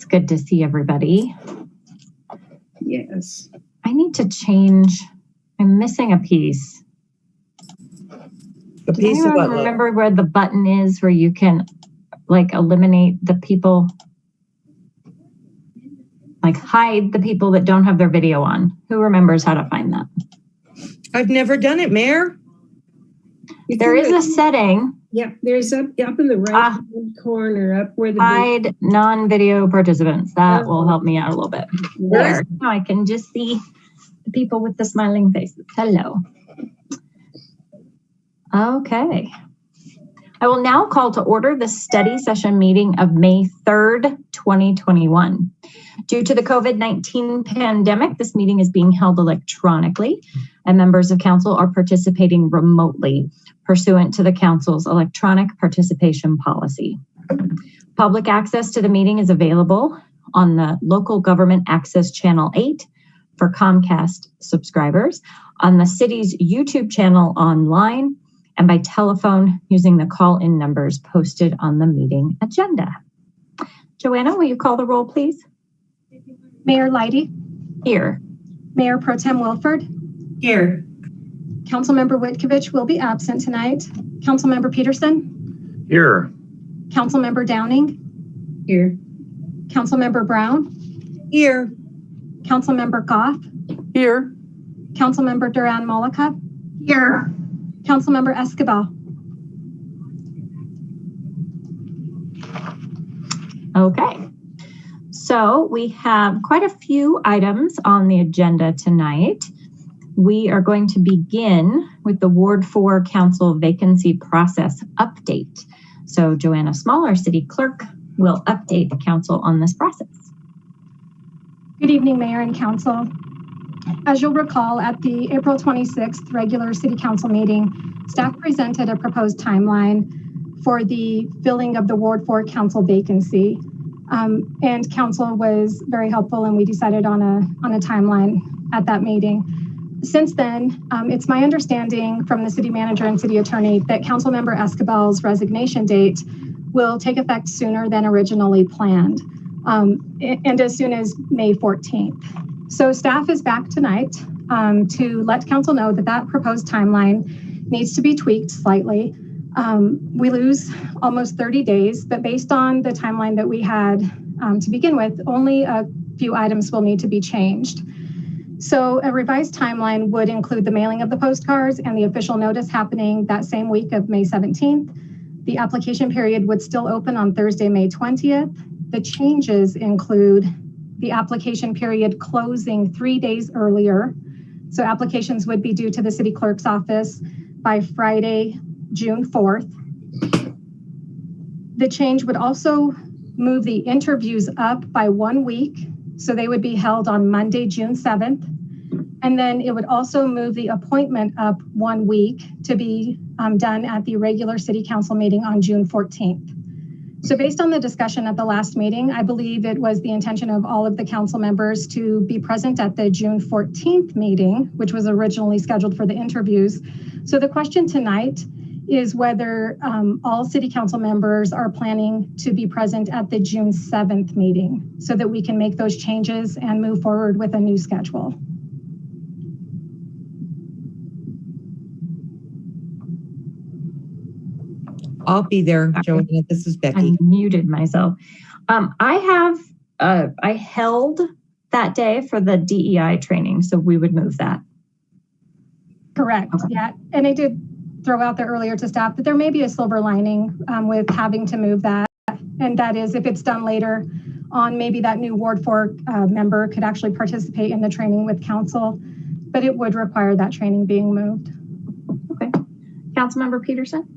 good to see everybody. Yes. I need to change. I'm missing a piece. A Does piece of anyone what? remember where the button is where you can like eliminate the people, like hide the people that don't have their video on? Who remembers how to find that? I've never done it, Mayor. There is a setting. Yeah, there's up in the right corner, up where the hide non-video participants. That will help me out a little bit. There. Now I can just see the people with the smiling faces. Hello. Okay. I will now call to order the study session meeting of May 3rd, 2021. Due to the COVID-19 pandemic, this meeting is being held electronically, and members of council are participating remotely pursuant to the council's electronic participation policy. Public access to the meeting is available on the Local Government Access Channel 8 for Comcast subscribers, on the city's YouTube channel online, and by telephone using the call-in numbers posted on the meeting agenda. Joanna, will you call the roll, please? Mayor Leidy. Here. Mayor Pro Tem Wilford. Here. Councilmember Witkovich will be absent tonight. Councilmember Peterson. Here. Councilmember Downing. here. Councilmember Brown. Here. Councilmember Goff. Here. Councilmember Duran Mollica. Here. Councilmember Escobar. Okay. So we have quite a few items on the agenda tonight. We are going to begin with the Ward 4 Council vacancy process update. So Joanna Small, our city clerk, will update the council on this process. Good evening, Mayor and Council. As you'll recall, at the April 26th regular City Council meeting, staff presented a proposed timeline for the filling of the Ward 4 Council vacancy. And Council was very helpful, and we decided on a timeline at that meeting. Since then, it's my understanding from the city manager and city attorney that Councilmember Escobar's resignation date will take effect sooner than originally planned, and as soon as May 14th. So staff is back tonight to let council know that that proposed timeline needs to be tweaked slightly. We lose almost 30 days, but based on the timeline that we had to begin with, only a few items will need to be changed. So a revised timeline would include the mailing of the postcards and the official notice happening that same week of May 17th. The application period would still open on Thursday, May 20th. The changes include the application period closing 3 days earlier. So applications would be due to the city clerk's office by Friday, June 4th. The change would also move the interviews up by 1 week. So they would be held on Monday, June 7th. And then it would also move the appointment up 1 week to be done at the regular city council meeting on June 14th. So based on the discussion at the last meeting, I believe it was the intention of all of the council members to be present at the June 14th meeting, which was originally scheduled for the interviews. So the question tonight is whether all city council members are planning to be present at the June 7th meeting so that we can make those changes and move forward with a new schedule. I'll be there, Joanna. This is Becky. I muted myself. I held that day for the DEI training, so we would move that. Correct. Okay. Yeah, and I did throw out there earlier to staff that there may be a silver lining with having to move that, and that is if it's done later on, maybe that new Ward 4 member could actually participate in the training with council, but it would require that training being moved. Okay. Councilmember Peterson?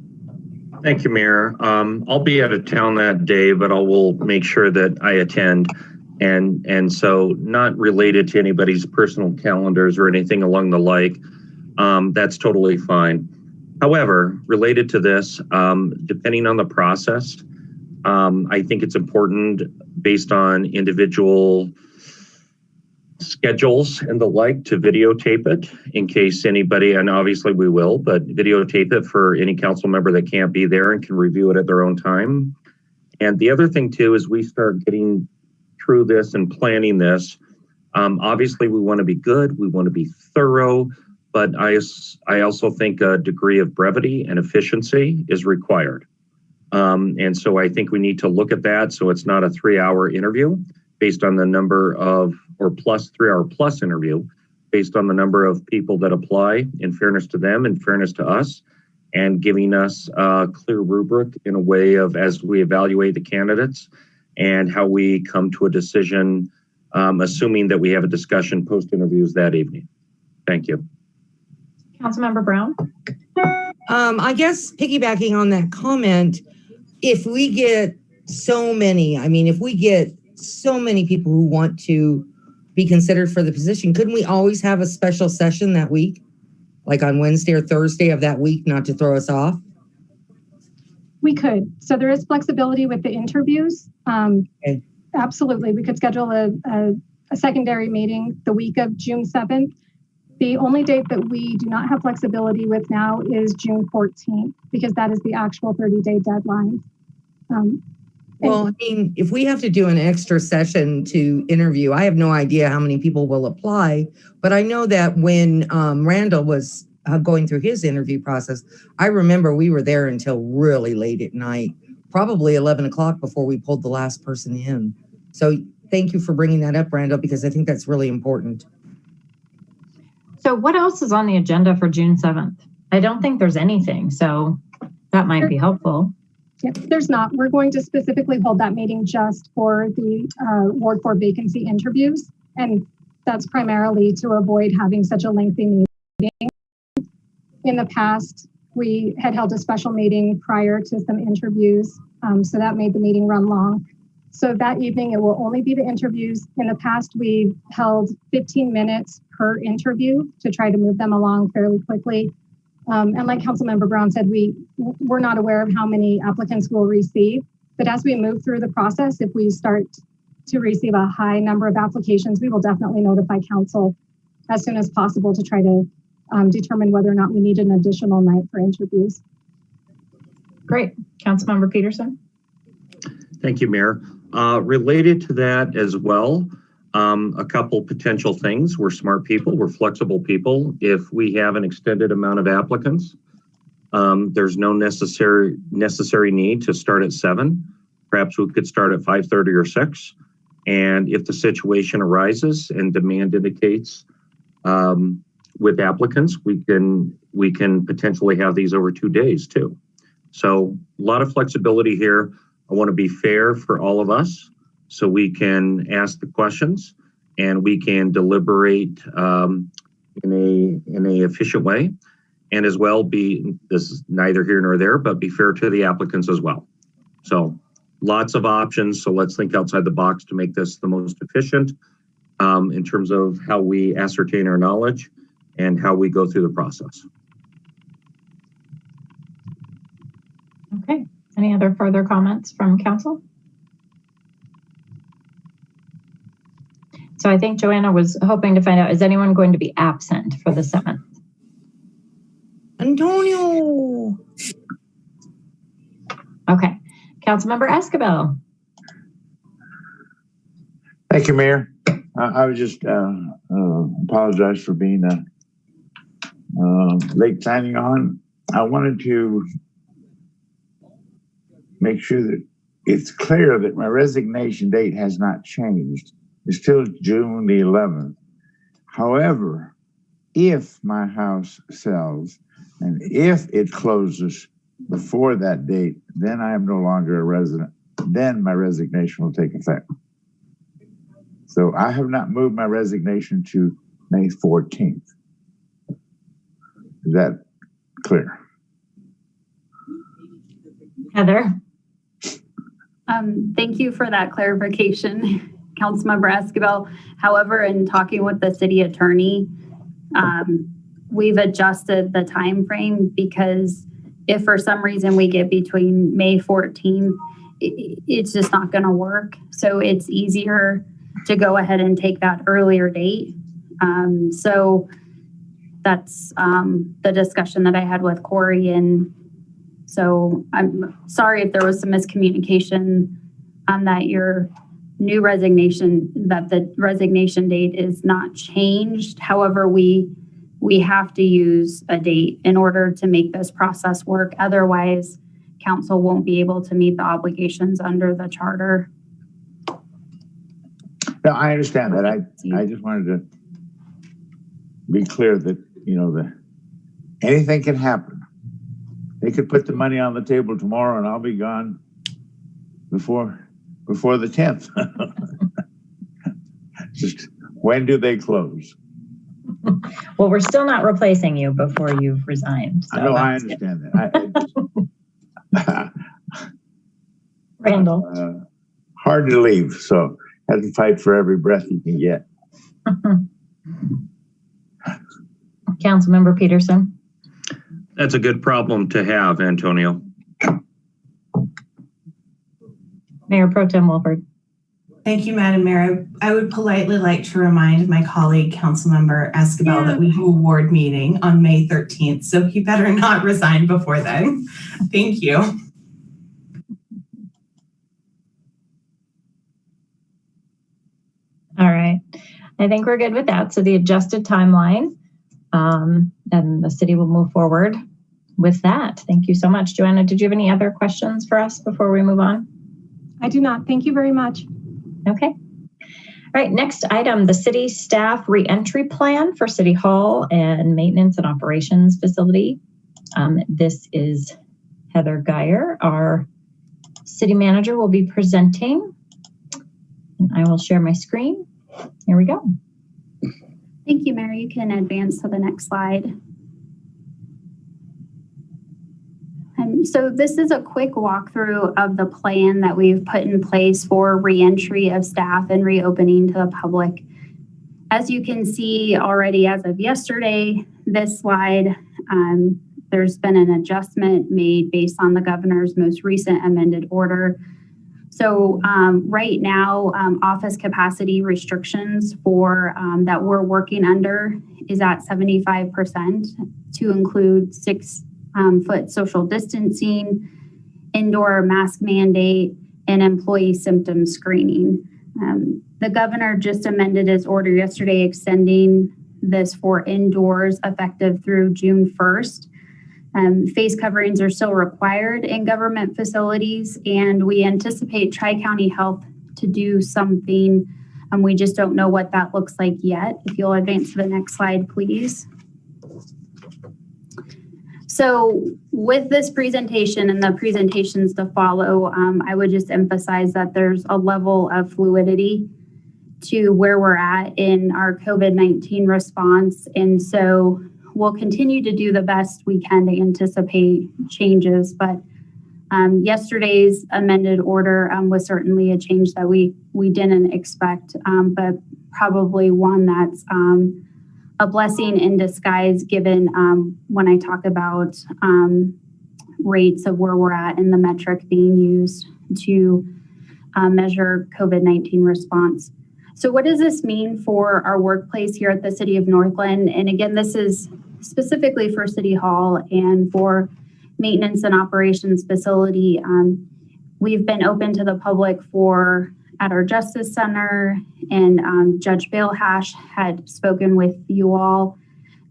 Thank you, Mayor. I'll be out of town that day, but I will make sure that I attend. And so not related to anybody's personal calendars or anything along the like, that's totally fine. However, related to this, depending on the process, I think it's important based on individual schedules and the like to videotape it in case anybody, and obviously we will, but videotape it for any council member that can't be there and can review it at their own time. And the other thing too is we start getting through this and planning this. Obviously, we want to be good, we want to be thorough, but I also think a degree of brevity and efficiency is required. And so I think we need to look at that so it's not a 3-hour interview based on the number of, or plus 3-hour plus interview based on the number of people that apply, in fairness to them, in fairness to us, and giving us a clear rubric in a way of as we evaluate the candidates and how we come to a decision, assuming that we have a discussion post-interviews that evening. Thank you. Councilmember Brown? I guess piggybacking on that comment, if we get so many, if we get so many people who want to be considered for the position, couldn't we always have a special session that week? Like on Wednesday or Thursday of that week, not to throw us off? We could. So there is flexibility with the interviews. Okay. Absolutely. We could schedule a secondary meeting the week of June 7th. The only date that we do not have flexibility with now is June 14th, because that is the actual 30-day deadline. Well, if we have to do an extra session to interview, I have no idea how many people will apply, but I know that when Randall was going through his interview process, I remember we were there until really late at night, probably 11 o'clock before we pulled the last person in. So thank you for bringing that up, Randall, because I think that's really important. So what else is on the agenda for June 7th? I don't think there's anything, so that might be helpful. Yep, there's not. We're going to specifically hold that meeting just for the Ward 4 vacancy interviews. And that's primarily to avoid having such a lengthy meeting. In the past, we had held a special meeting prior to some interviews. So that made the meeting run long. So that evening, it will only be the interviews. In the past, we held 15 minutes per interview to try to move them along fairly quickly. And like Councilmember Brown said, we're not aware of how many applicants we'll receive. But as we move through the process, if we start to receive a high number of applications, we will definitely notify council as soon as possible to try to determine whether or not we need an additional night for interviews. Great. Councilmember Peterson? Thank you, Mayor. Related to that as well, a couple potential things. We're smart people, we're flexible people. If we have an extended amount of applicants, there's no necessary need to start at 7. Perhaps we could start at 5:30 or 6. And if the situation arises and demand indicates with applicants, we can potentially have these over 2 days too. So a lot of flexibility here. I want to be fair for all of us so we can ask the questions and we can deliberate in a efficient way, and as well this is neither here nor there, but be fair to the applicants as well. So lots of options. So let's think outside the box to make this the most efficient in terms of how we ascertain our knowledge and how we go through the process. Okay. Any other further comments from council? So I think Joanna was hoping to find out, is anyone going to be absent for the 7th? Antonio. Okay. Councilmember Escobar. Thank you, Mayor. I was just apologize for being late signing on. I wanted to make sure that it's clear that my resignation date has not changed. It's still June the 11th. However, if my house sells and if it closes before that date, then I am no longer a resident. Then my resignation will take effect. So I have not moved my resignation to May 14th. Is that clear? Heather? Thank you for that clarification, Councilmember Escobar. However, in talking with the city attorney, we've adjusted the time frame because if for some reason we get between May 14th, it's just not going to work. So it's easier to go ahead and take that earlier date. So that's the discussion that I had with Corey. And so I'm sorry if there was some miscommunication on that. Your new resignation, that the resignation date is not changed. However, we have to use a date in order to make this process work. Otherwise, council won't be able to meet the obligations under the charter. No, I understand that. I just wanted to be clear that, anything can happen. They could put the money on the table tomorrow and I'll be gone before the 10th. Just when do they close? Well, we're still not replacing you before you've resigned. So I know, I understand that. Randall. Hard to leave, so have to fight for every breath you can get. Councilmember Peterson. That's a good problem to have, Antonio. Mayor Pro Tem Wilford. Thank you, Madam Mayor. I would politely like to remind my colleague, Councilmember Esquivel, that we have a ward meeting on May 13th, so he better not resign before then. Thank you. All right. I think we're good with that. So the adjusted timeline, and the city will move forward with that. Thank you so much. Joanna, did you have any other questions for us before we move on? I do not. Thank you very much. Okay. All right. Next item, the city staff reentry plan for City Hall and Maintenance and Operations Facility. This is Heather Geyer, our city manager, will be presenting. And I will share my screen. Here we go. Thank you, Mary. You can advance to the next slide. So this is a quick walkthrough of the plan that we've put in place for reentry of staff and reopening to the public. As you can see already as of yesterday, this slide, there's been an adjustment made based on the governor's most recent amended order. So right now, office capacity restrictions for that we're working under is at 75% to include 6 foot social distancing, indoor mask mandate, and employee symptom screening. The governor just amended his order yesterday, extending this for indoors effective through June 1st. Face coverings are still required in government facilities, and we anticipate Tri-County Health to do something. We just don't know what that looks like yet. If you'll advance to the next slide, please. So with this presentation and the presentations to follow, I would just emphasize that there's a level of fluidity to where we're at in our COVID-19 response. And so we'll continue to do the best we can to anticipate changes. But yesterday's amended order was certainly a change that we didn't expect, but probably one that's a blessing in disguise, given when I talk about rates of where we're at and the metric being used to measure COVID-19 response. So what does this mean for our workplace here at the City of Northglenn? And again, this is specifically for City Hall and for Maintenance and Operations Facility. We've been open to the public at our Justice Center, and Judge Bailhash had spoken with you all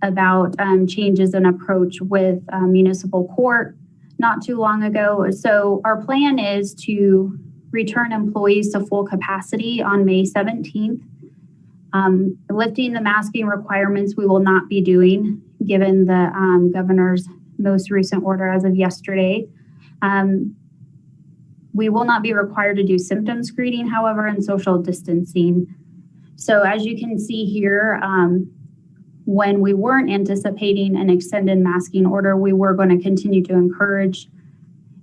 about changes in approach with municipal court not too long ago. So our plan is to return employees to full capacity on May 17th. Lifting the masking requirements we will not be doing, given the governor's most recent order as of yesterday. We will not be required to do symptom screening, however, and social distancing. So as you can see here, when we weren't anticipating an extended masking order, we were going to continue to encourage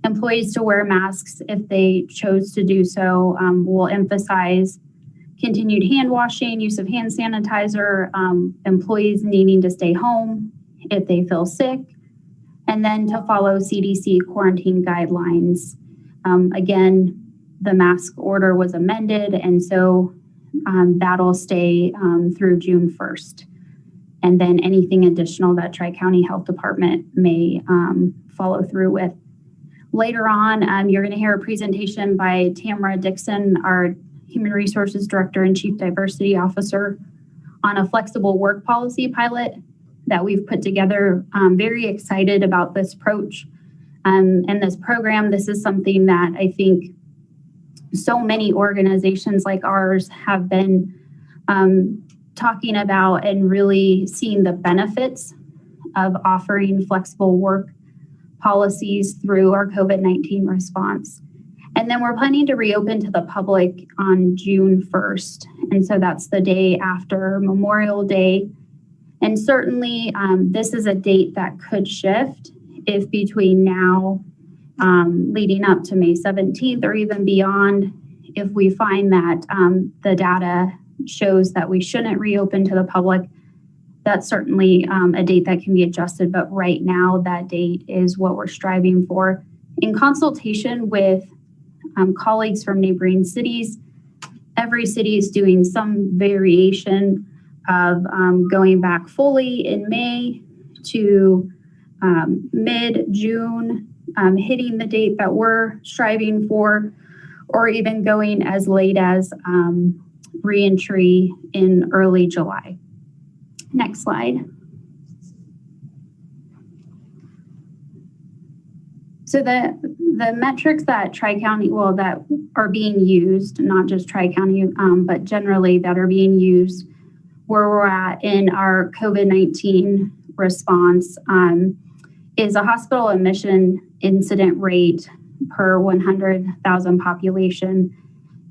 employees to wear masks if they chose to do so. We'll emphasize continued hand washing, use of hand sanitizer, employees needing to stay home if they feel sick, and then to follow CDC quarantine guidelines. Again, the mask order was amended, and so that'll stay through June 1st. And then anything additional that Tri-County Health Department may follow through with. Later on, you're going to hear a presentation by Tamara Dixon, our Human Resources Director and Chief Diversity Officer, on a flexible work policy pilot that we've put together. I'm very excited about this approach and this program. This is something that I think so many organizations like ours have been talking about and really seeing the benefits of offering flexible work policies through our COVID-19 response. And then we're planning to reopen to the public on June 1st. And so that's the day after Memorial Day. And certainly this is a date that could shift if between now leading up to May 17th or even beyond, if we find that the data shows that we shouldn't reopen to the public, that's certainly a date that can be adjusted. But right now, that date is what we're striving for. In consultation with colleagues from neighboring cities, every city is doing some variation of going back fully in May to mid-June, hitting the date that we're striving for, or even going as late as reentry in early July. Next slide. So the metrics that Tri-County, well, that are being used, not just Tri-County, but generally that are being used where we're at in our COVID-19 response is a hospital admission incident rate per 100,000 population.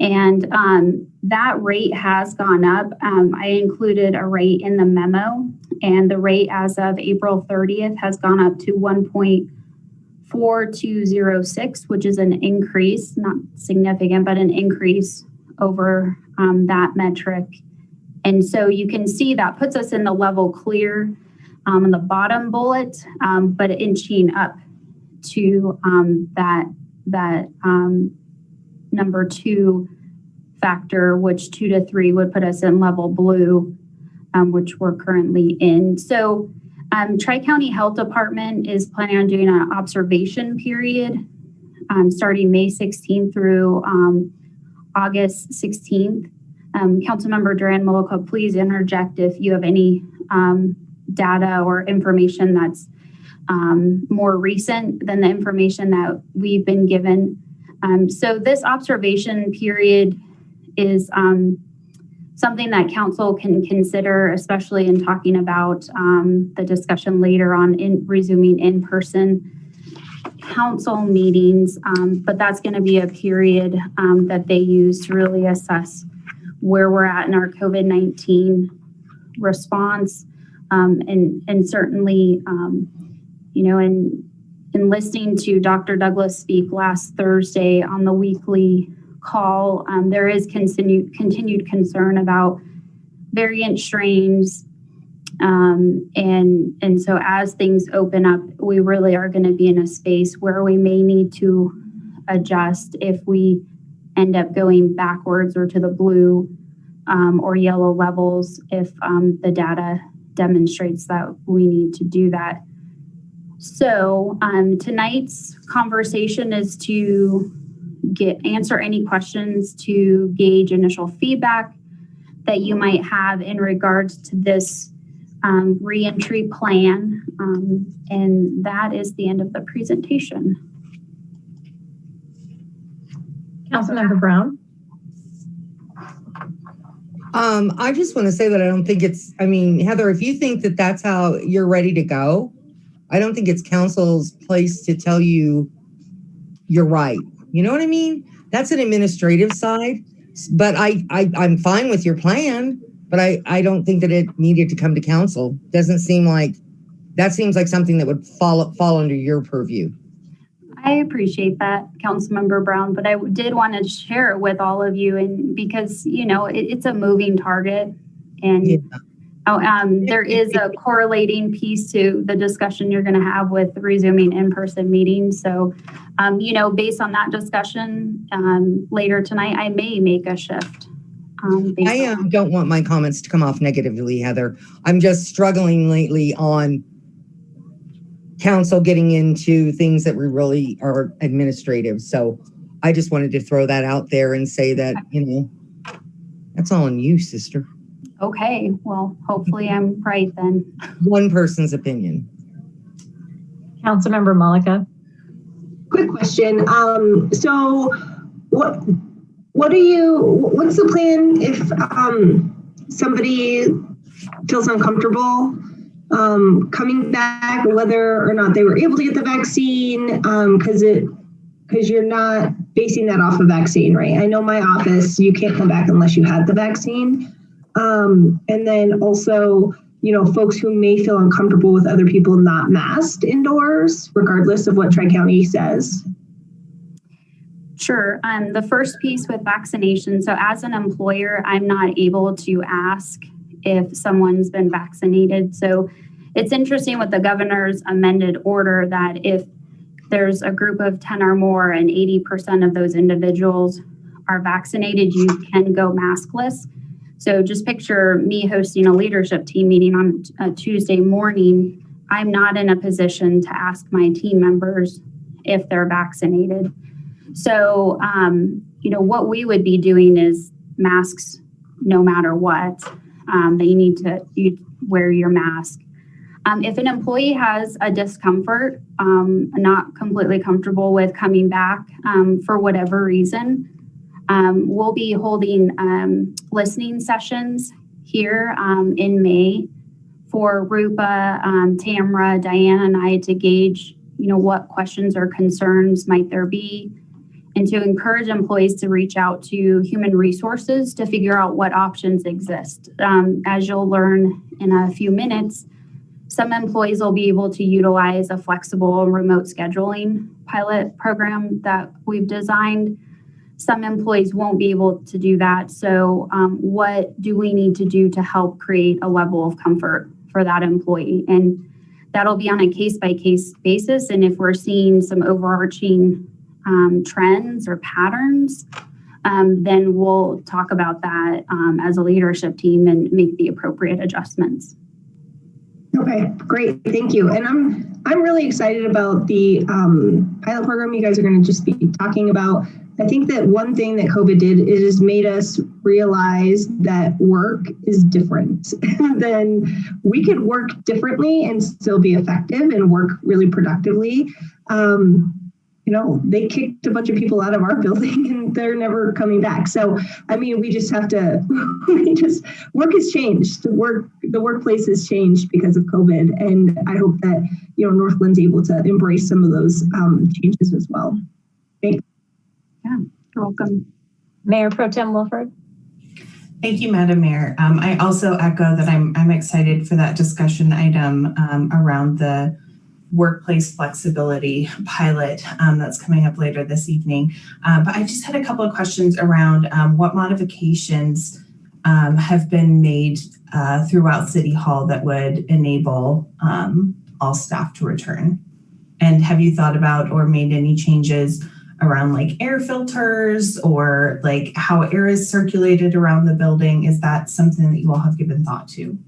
And that rate has gone up. I included a rate in the memo, and the rate as of April 30th has gone up to 1.4206, which is an increase, not significant, but an increase over that metric. And so you can see that puts us in the level clear in the bottom bullet, but inching up to that number 2 factor, which 2 to 3 would put us in level blue, which we're currently in. So Tri-County Health Department is planning on doing an observation period starting May 16th through August 16th. Councilmember Duran-Moloka, please interject if you have any data or information that's more recent than the information that we've been given. So this observation period is something that council can consider, especially in talking about the discussion later on in resuming in-person council meetings. But that's going to be a period that they use to really assess where we're at in our COVID-19 response. And certainly, in listening to Dr. Douglas speak last Thursday on the weekly call, there is continued concern about variant strains. And so as things open up, we really are going to be in a space where we may need to adjust if we end up going backwards or to the blue or yellow levels if the data demonstrates that we need to do that. So tonight's conversation is to answer any questions to gauge initial feedback that you might have in regards to this reentry plan. And that is the end of the presentation. Councilmember Brown. I just want to say that I don't think it's, Heather, if you think that that's how you're ready to go, I don't think it's council's place to tell you you're right. You know what I mean? That's an administrative side, but I'm fine with your plan, but I don't think that it needed to come to council. Doesn't seem like, that seems like something that would fall under your purview. I appreciate that, Councilmember Brown, but I did want to share it with all of you, and because, it's a moving target, and there is a correlating piece to the discussion you're going to have with resuming in-person meetings. So, based on that discussion later tonight, I may make a shift. I don't want my comments to come off negatively, Heather. I'm just struggling lately on council getting into things that we really are administrative. So I just wanted to throw that out there and say that, That's all on you, sister. Okay, well, hopefully I'm right then. One person's opinion. Councilmember Malika. Quick question. So what's the plan if somebody feels uncomfortable coming back, whether or not they were able to get the vaccine, because you're not basing that off of vaccine, right? I know my office, you can't come back unless you had the vaccine. And then also, folks who may feel uncomfortable with other people not masked indoors, regardless of what Tri-County says. Sure. The first piece with vaccination. So as an employer, I'm not able to ask if someone's been vaccinated. So it's interesting with the governor's amended order that if there's a group of 10 or more and 80% of those individuals are vaccinated, you can go maskless. So just picture me hosting a leadership team meeting on a Tuesday morning. I'm not in a position to ask my team members if they're vaccinated. So, what we would be doing is masks no matter what. You need to wear your mask. If an employee has a discomfort, not completely comfortable with coming back for whatever reason, we'll be holding listening sessions here in May for Rupa, Tamara, Diana, and I to gauge, what questions or concerns might there be, and to encourage employees to reach out to human resources to figure out what options exist. As you'll learn in a few minutes, some employees will be able to utilize a flexible remote scheduling pilot program that we've designed. Some employees won't be able to do that. So what do we need to do to help create a level of comfort for that employee? And that'll be on a case-by-case basis. And if we're seeing some overarching trends or patterns, then we'll talk about that as a leadership team and make the appropriate adjustments. Okay, great, thank you. And I'm really excited about the pilot program you guys are going to just be talking about. I think that one thing that COVID did is made us realize that work is different. Then we could work differently and still be effective and work really productively. They kicked a bunch of people out of our building and they're never coming back. So, we just have to, work has changed. The workplace has changed because of COVID. And I hope that, Northglenn's able to embrace some of those changes as well. Thanks. Yeah, you're welcome. Mayor Pro Tem Wilford. Thank you, Madam Mayor. I also echo that I'm excited for that discussion item around the workplace flexibility pilot that's coming up later this evening. But I just had a couple of questions around what modifications have been made throughout City Hall that would enable all staff to return. And have you thought about or made any changes around like air filters or like how air is circulated around the building? Is that something that you all have given thought to?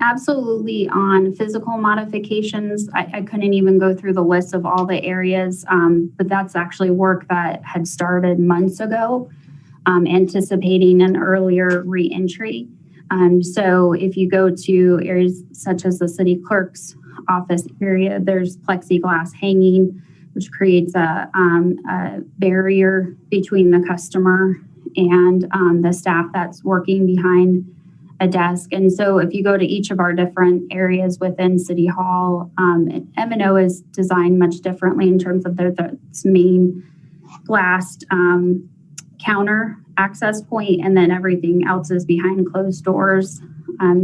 Absolutely. On physical modifications, I couldn't even go through the list of all the areas, but that's actually work that had started months ago, anticipating an earlier re-entry. So if you go to areas such as the city clerk's office area, there's plexiglass hanging, which creates a barrier between the customer and the staff that's working behind a desk. And so if you go to each of our different areas within City Hall, M&O is designed much differently in terms of their main glassed counter access point, and then everything else is behind closed doors.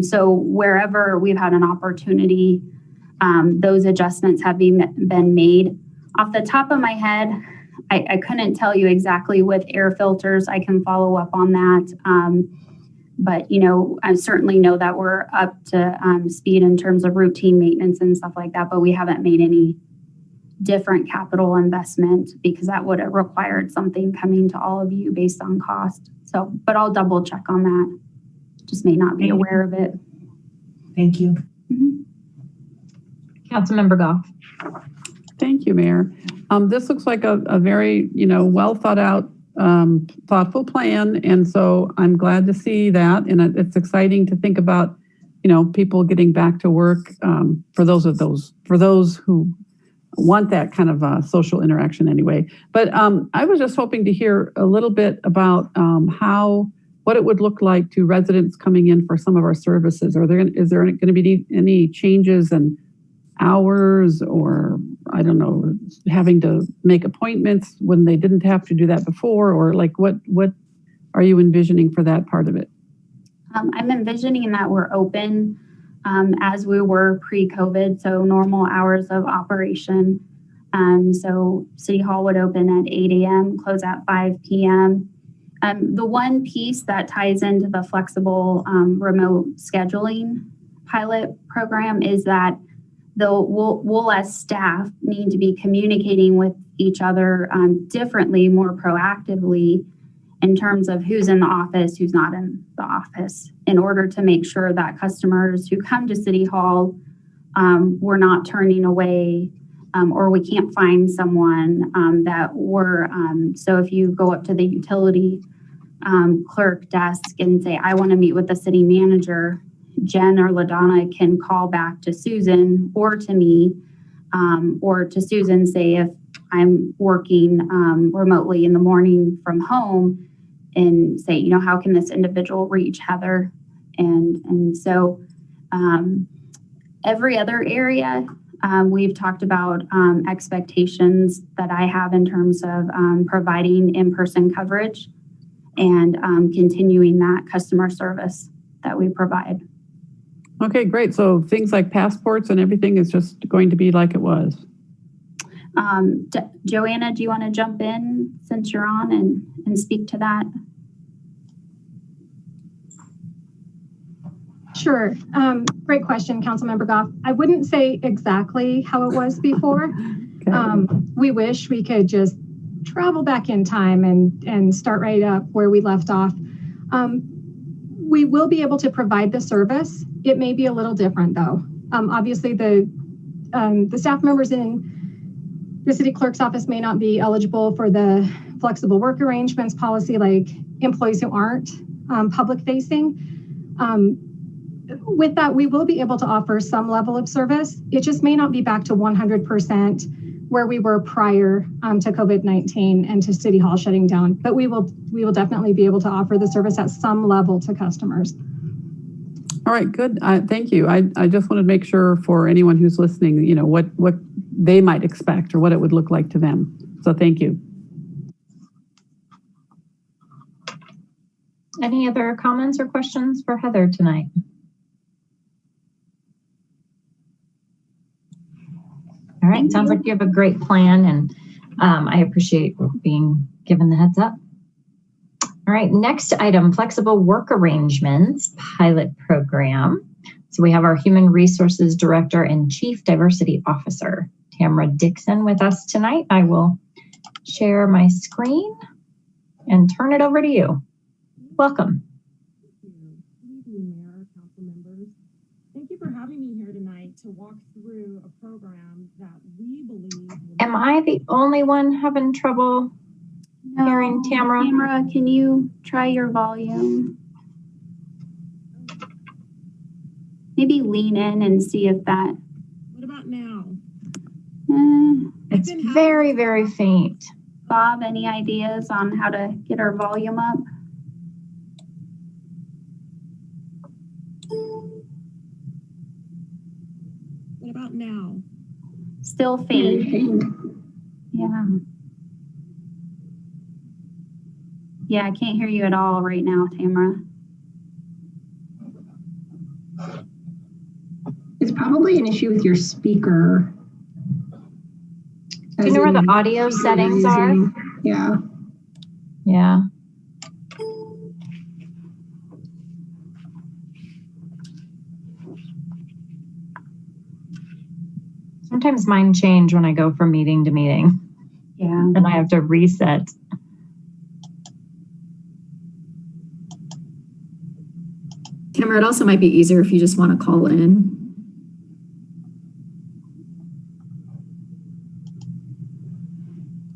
So wherever we've had an opportunity, those adjustments have been made. Off the top of my head, I couldn't tell you exactly with air filters. I can follow up on that. But, I certainly know that we're up to speed in terms of routine maintenance and stuff like that, but we haven't made any different capital investment because that would have required something coming to all of you based on cost. So, but I'll double check on that. Just may not be aware of it. Thank you. Mm-hmm. Councilmember Goff. Thank you, Mayor. This looks like a very, well thought out thoughtful plan. And so I'm glad to see that. And it's exciting to think about, people getting back to work for those who want that kind of social interaction anyway. But I was just hoping to hear a little bit about what it would look like to residents coming in for some of our services. Is there going to be any changes in hours, or I don't know, having to make appointments when they didn't have to do that before, or like what are you envisioning for that part of it? I'm envisioning that we're open as we were pre-COVID, so normal hours of operation. So City Hall would open at 8 a.m., close at 5 p.m. The one piece that ties into the flexible remote scheduling pilot program is that we'll as staff need to be communicating with each other differently, more proactively in terms of who's in the office, who's not in the office, in order to make sure that customers who come to City Hall, we're not turning away or we can't find someone that we're, so if you go up to the utility clerk desk and say, I want to meet with the city manager, Jen or LaDonna can call back to Susan or to me, or to Susan, say if I'm working remotely in the morning from home, and say, how can this individual reach Heather? And so every other area, we've talked about expectations that I have in terms of providing in-person coverage and continuing that customer service that we provide. Okay, great. So things like passports and everything is just going to be like it was. Joanna, do you want to jump in since you're on and speak to that? Sure. Great question, Councilmember Goff. I wouldn't say exactly how it was before. Okay. We wish we could just travel back in time and start right up where we left off. We will be able to provide the service. It may be a little different though. Obviously the staff members in the city clerk's office may not be eligible for the flexible work arrangements policy like employees who aren't public facing. With that, we will be able to offer some level of service. It just may not be back to 100% where we were prior to COVID-19 and to City Hall shutting down. But we will definitely be able to offer the service at some level to customers. All right, good. Thank you. I just wanted to make sure for anyone who's listening, what they might expect or what it would look like to them. So thank you. Any other comments or questions for Heather tonight? All right, sounds like you have a great plan, and I appreciate being given the heads up. All right, next item, flexible work arrangements pilot program. So we have our Human Resources Director and Chief Diversity Officer, Tamara Dixon, with us tonight. I will share my screen and turn it over to you. Welcome. Good evening, Mayor, council members. Thank you for having me here tonight to walk through a program that we believe. Am I the only one having trouble hearing Tamara? Tamara, can you try your volume? Maybe lean in and see if that. What about now? It's very, very faint. Bob, any ideas on how to get our volume up? What about now? Still faint. Yeah. Yeah, I can't hear you at all right now, Tamara. It's probably an issue with your speaker. Do you know where the audio settings are? Yeah. Yeah. Sometimes mine change when I go from meeting to meeting. Yeah. And I have to reset. Tamara, it also might be easier if you just want to call in.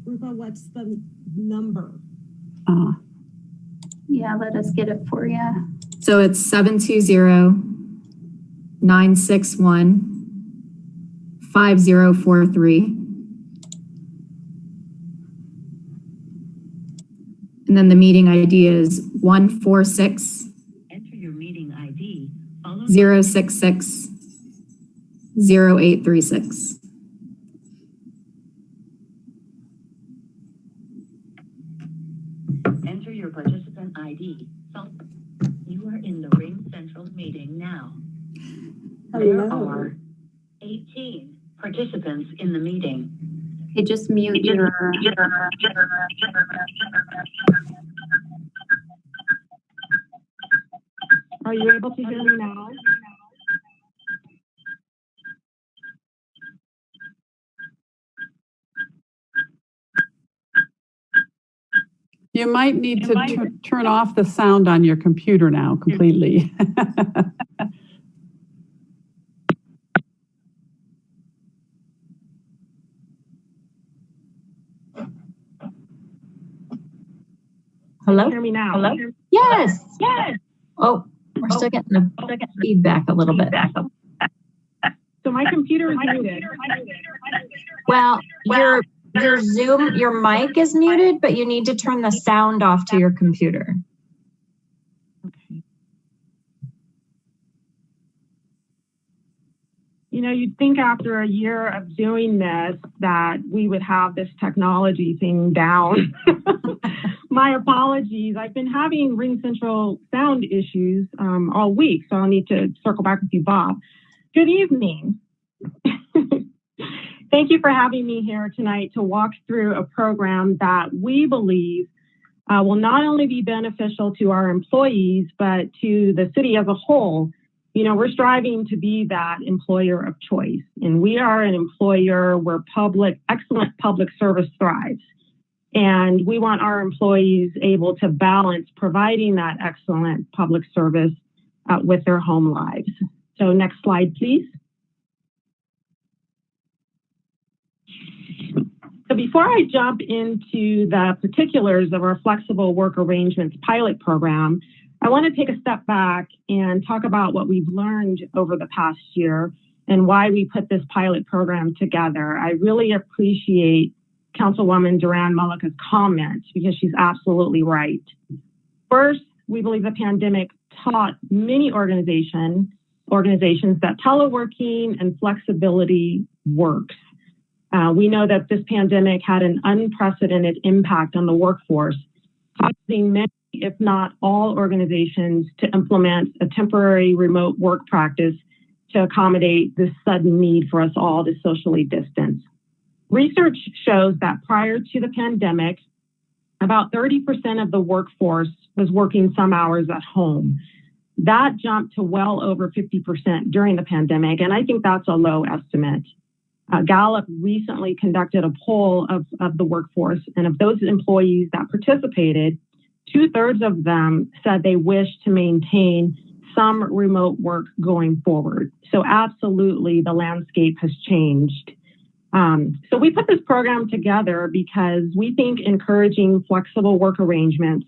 Rupa, what's the number? Yeah, let us get it for you. So it's 720-961-5043. And then the meeting ID is 146. Enter your meeting ID. 066 0836. Enter your participant ID. You are in the Ring Central meeting now. There are 18 participants in the meeting. Okay, just mute your. Are you able to hear me now? You might need to turn off the sound on your computer now completely. Hello? Hear me now? Hello? Yes. Yes. Oh, we're still getting the feedback a little bit. So my computer is muted. Well, your Zoom, your mic is muted, but you need to turn the sound off to your computer. Okay. You know, you'd think after a year of doing this that we would have this technology thing down. My apologies. I've been having Ring Central sound issues all week, so I'll need to circle back with you, Bob. Good evening. Thank you for having me here tonight to walk through a program that we believe will not only be beneficial to our employees, but to the city as a whole. You know, we're striving to be that employer of choice, and we are an employer where excellent public service thrives. And we want our employees able to balance providing that excellent public service with their home lives. So next slide, please. So before I jump into the particulars of our flexible work arrangements pilot program, I want to take a step back and talk about what we've learned over the past year and why we put this pilot program together. I really appreciate Councilwoman Duran Mullica's comments because she's absolutely right. First, we believe the pandemic taught many organizations that teleworking and flexibility works. We know that this pandemic had an unprecedented impact on the workforce, causing many, if not all, organizations to implement a temporary remote work practice to accommodate this sudden need for us all to socially distance. Research shows that prior to the pandemic, about 30% of the workforce was working some hours at home. That jumped to well over 50% during the pandemic, and I think that's a low estimate. Gallup recently conducted a poll of the workforce, and of those employees that participated, 2/3 of them said they wish to maintain some remote work going forward. So absolutely, the landscape has changed. So we put this program together because we think encouraging flexible work arrangements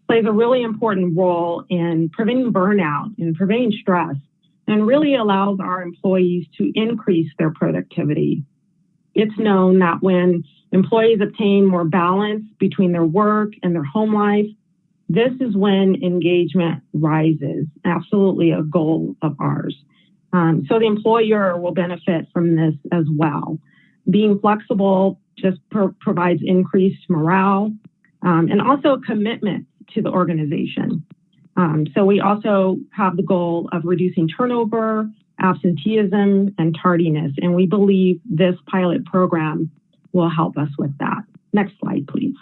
plays a really important role in preventing burnout and preventing stress, and really allows our employees to increase their productivity. It's known that when employees obtain more balance between their work and their home life, this is when engagement rises. Absolutely a goal of ours. So the employer will benefit from this as well. Being flexible just provides increased morale and also commitment to the organization. So we also have the goal of reducing turnover, absenteeism, and tardiness, and we believe this pilot program will help us with that. Next slide, please.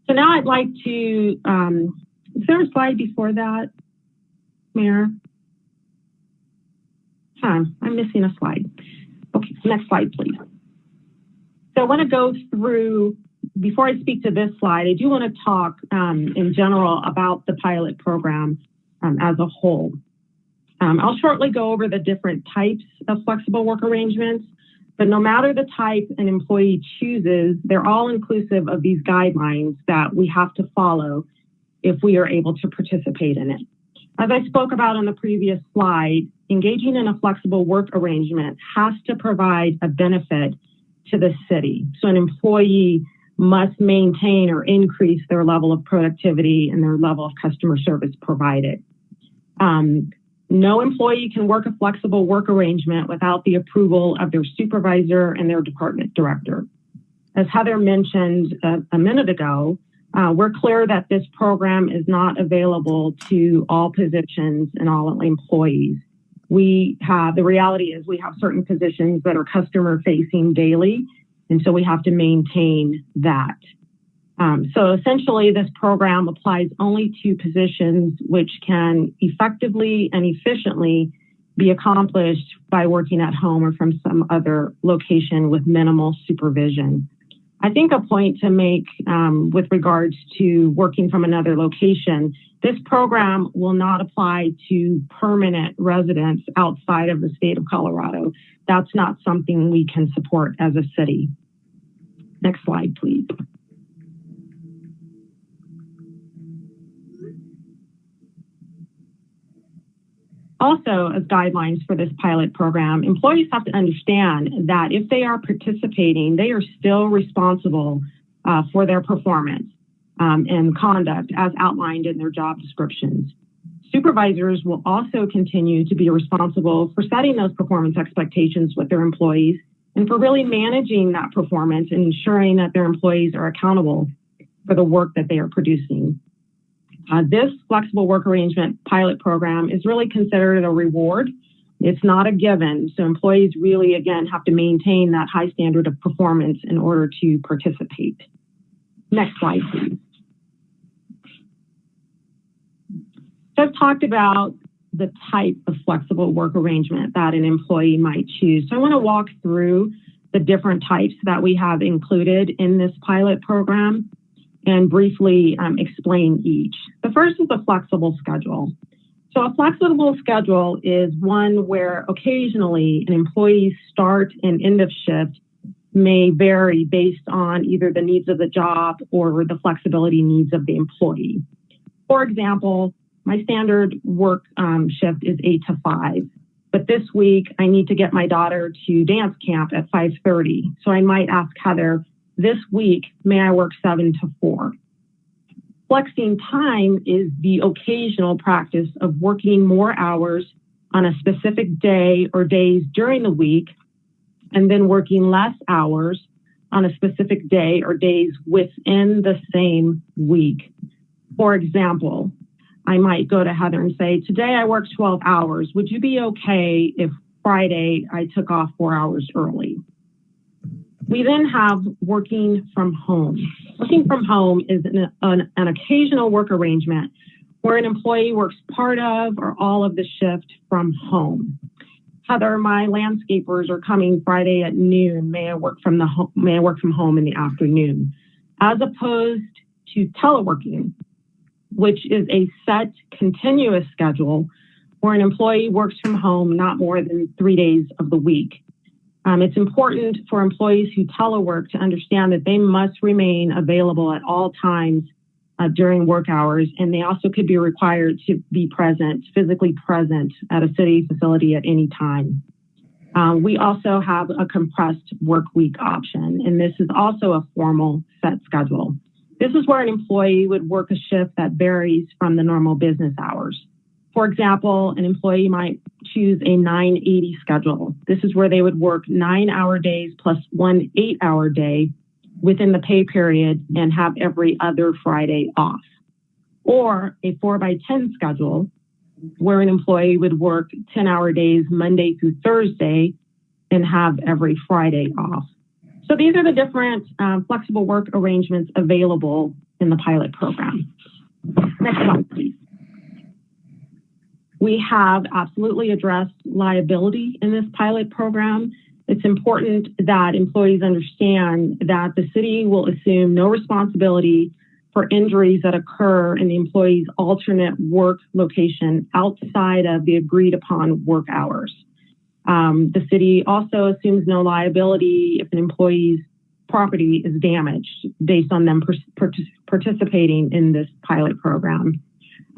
So now I'd like to, is there a slide before that, Mayor? I'm missing a slide. Okay, next slide, please. So I want to go through, before I speak to this slide, I do want to talk in general about the pilot program as a whole. I'll shortly go over the different types of flexible work arrangements, But no matter the type an employee chooses, they're all inclusive of these guidelines that we have to follow if we are able to participate in it. As I spoke about on the previous slide, engaging in a flexible work arrangement has to provide a benefit to the city. So an employee must maintain or increase their level of productivity and their level of customer service provided. No employee can work a flexible work arrangement without the approval of their supervisor and their department director. As Heather mentioned a minute ago, we're clear that this program is not available to all positions and all employees. The reality is we have certain positions that are customer facing daily, and so we have to maintain that. So essentially this program applies only to positions which can effectively and efficiently be accomplished by working at home or from some other location with minimal supervision. I think a point to make with regards to working from another location, this program will not apply to permanent residents outside of the state of Colorado. That's not something we can support as a city. Next slide, please. Also, as guidelines for this pilot program, employees have to understand that if they are participating, they are still responsible for their performance and conduct as outlined in their job descriptions. Supervisors will also continue to be responsible for setting those performance expectations with their employees and for really managing that performance and ensuring that their employees are accountable for the work that they are producing. This flexible work arrangement pilot program is really considered a reward. It's not a given. So employees really, again, have to maintain that high standard of performance in order to participate. Next slide, please. So I've talked about the type of flexible work arrangement that an employee might choose. So I want to walk through the different types that we have included in this pilot program and briefly explain each. The first is a flexible schedule. So a flexible schedule is one where occasionally an employee's start and end of shift may vary based on either the needs of the job or the flexibility needs of the employee. For example, my standard work shift is 8 to 5, but this week I need to get my daughter to dance camp at 5:30. So I might ask Heather, this week, may I work 7 to 4? Flexing time is the occasional practice of working more hours on a specific day or days during the week, and then working less hours on a specific day or days within the same week. For example, I might go to Heather and say, today I worked 12 hours. Would you be okay if Friday I took off 4 hours early? We then have working from home. Working from home is an occasional work arrangement where an employee works part of or all of the shift from home. Heather, my landscapers are coming Friday at noon. May I work from home in the afternoon? As opposed to teleworking, which is a set continuous schedule where an employee works from home not more than 3 days of the week. It's important for employees who telework to understand that they must remain available at all times during work hours, and they also could be required to be present, physically present at a city facility at any time. We also have a compressed work week option, and this is also a formal set schedule. This is where an employee would work a shift that varies from the normal business hours. For example, an employee might choose a 980 schedule. This is where they would work 9-hour days plus 1 8-hour day within the pay period and have every other Friday off. Or a 4x10 schedule where an employee would work 10-hour days Monday through Thursday and have every Friday off. So these are the different flexible work arrangements available in the pilot program. Next slide, please. We have absolutely addressed liability in this pilot program. It's important that employees understand that the city will assume no responsibility for injuries that occur in the employee's alternate work location outside of the agreed upon work hours. The city also assumes no liability if an employee's property is damaged based on them participating in this pilot program.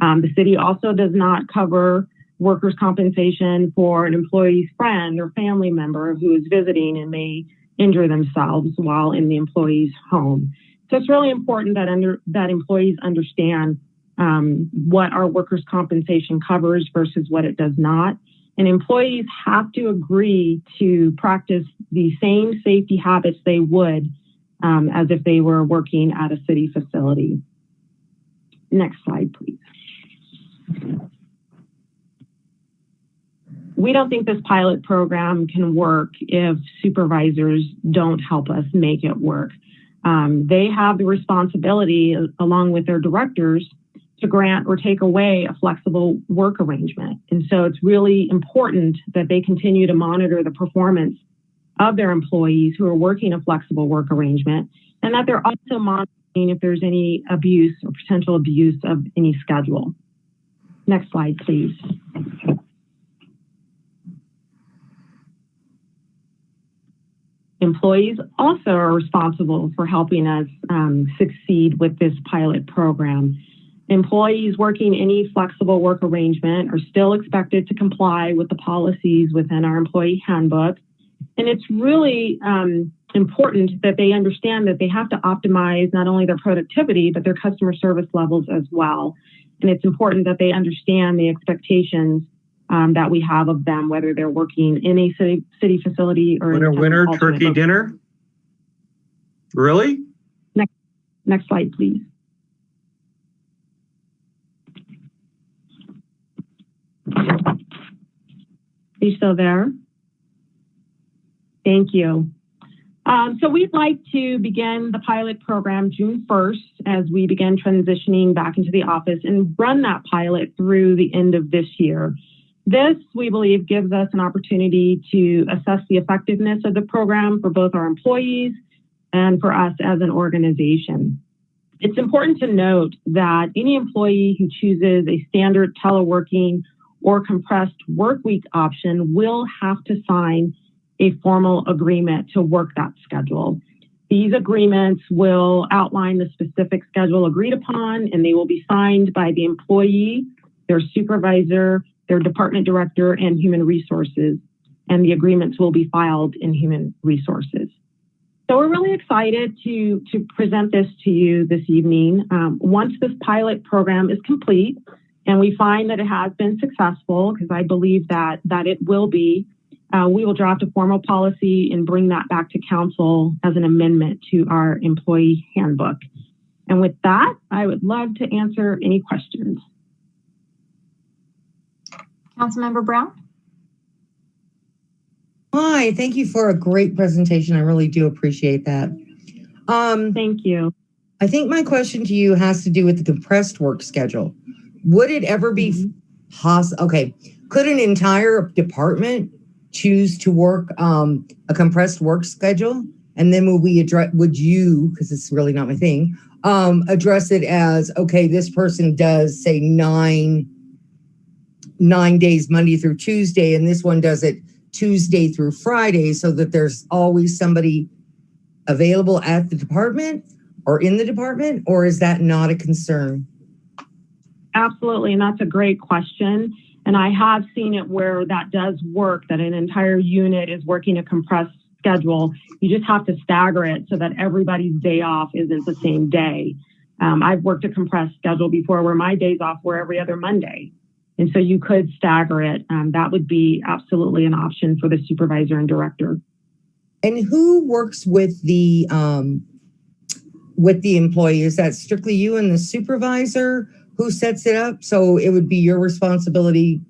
The city also does not cover workers' compensation for an employee's friend or family member who is visiting and may injure themselves while in the employee's home. So it's really important that employees understand what our workers' compensation covers versus what it does not. And employees have to agree to practice the same safety habits they would as if they were working at a city facility. Next slide, please. We don't think this pilot program can work if supervisors don't help us make it work. They have the responsibility, along with their directors, to grant or take away a flexible work arrangement. And so it's really important that they continue to monitor the performance of their employees who are working a flexible work arrangement, and that they're also monitoring if there's any abuse or potential abuse of any schedule. Next slide, please. Employees also are responsible for helping us succeed with this pilot program. Employees working any flexible work arrangement are still expected to comply with the policies within our employee handbook. And it's really important that they understand that they have to optimize not only their productivity, but their customer service levels as well. And it's important that they understand the expectations that we have of them, whether they're working in a city facility or winner turkey dinner. Really? Next slide, please. Are you still there? Thank you. So we'd like to begin the pilot program June 1st as we begin transitioning back into the office and run that pilot through the end of this year. This, we believe, gives us an opportunity to assess the effectiveness of the program for both our employees and for us as an organization. It's important to note that any employee who chooses a standard teleworking or compressed work week option will have to sign a formal agreement to work that schedule. These agreements will outline the specific schedule agreed upon, and they will be signed by the employee, their supervisor, their department director, and human resources. And the agreements will be filed in human resources. So we're really excited to present this to you this evening. Once this pilot program is complete and we find that it has been successful, because I believe that it will be, we will draft a formal policy and bring that back to council as an amendment to our employee handbook. And with that, I would love to answer any questions. Councilmember Brown? Hi, thank you for a great presentation. I really do appreciate that. Thank you. I think my question to you has to do with the compressed work schedule. Would it ever be possible? Okay, could an entire department choose to work a compressed work schedule? And then would you, because it's really not my thing, address it as, okay, this person does say nine days, Monday through Tuesday, and this one does it Tuesday through Friday, so that there's always somebody available at the department or in the department, or is that not a concern? Absolutely, and that's a great question. And I have seen it where that does work, that an entire unit is working a compressed schedule. You just have to stagger it so that everybody's day off isn't the same day. I've worked a compressed schedule before where my days off were every other Monday. And so you could stagger it. That would be absolutely an option for the supervisor and director. And who works with the employee? Is that strictly you and the supervisor who sets it up? So it would be your responsibility,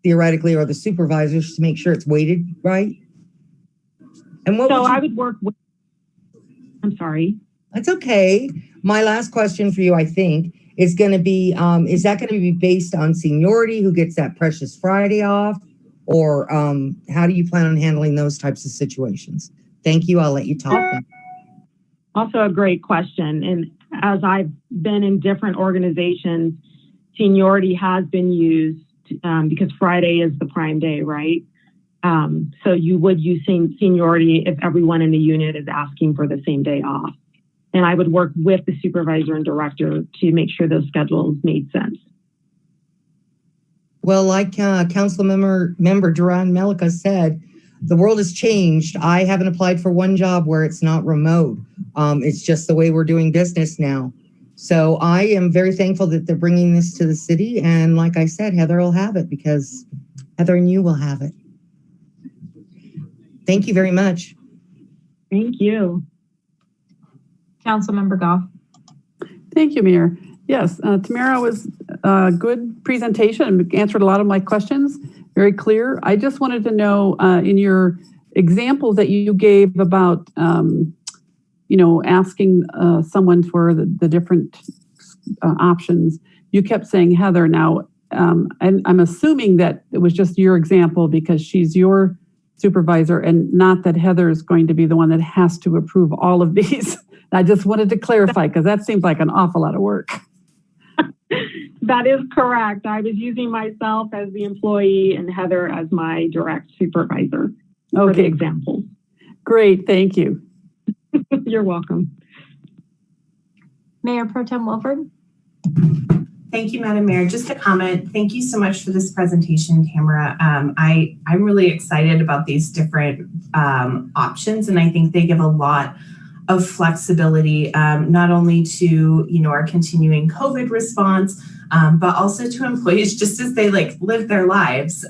theoretically, or the supervisors, to make sure it's weighted right? And I would work with, I'm sorry. That's okay. My last question for you, I think, is going to be, is that going to be based on seniority, who gets that precious Friday off? Or how do you plan on handling those types of situations? Thank you. I'll let you talk. Also a great question. And as I've been in different organizations, seniority has been used because Friday is the prime day, right? So you would use seniority if everyone in the unit is asking for the same day off. And I would work with the supervisor and director to make sure those schedules made sense. Well, like Council Member Duran Melika said, the world has changed. I haven't applied for one job where it's not remote. It's just the way we're doing business now. So I am very thankful that they're bringing this to the city. And like I said, Heather will have it because Heather and you will have it. Thank you very much. Thank you. Councilmember Goff. Thank you, Mayor. Yes, Tamara was a good presentation and answered a lot of my questions. Very clear. I just wanted to know in your examples that you gave about, asking someone for the different options, you kept saying Heather. Now, and I'm assuming that it was just your example because she's your supervisor and not that Heather is going to be the one that has to approve all of these. I just wanted to clarify because that seems like an awful lot of work. That is correct. I was using myself as the employee and Heather as my direct supervisor for the example. Great, thank you. You're welcome. Mayor Pro Tem Wilford. Thank you, Madam Mayor. Just a comment. Thank you so much for this presentation, Tamara. I'm really excited about these different options, and I think they give a lot of flexibility, not only to our continuing COVID response, but also to employees just as they live their lives,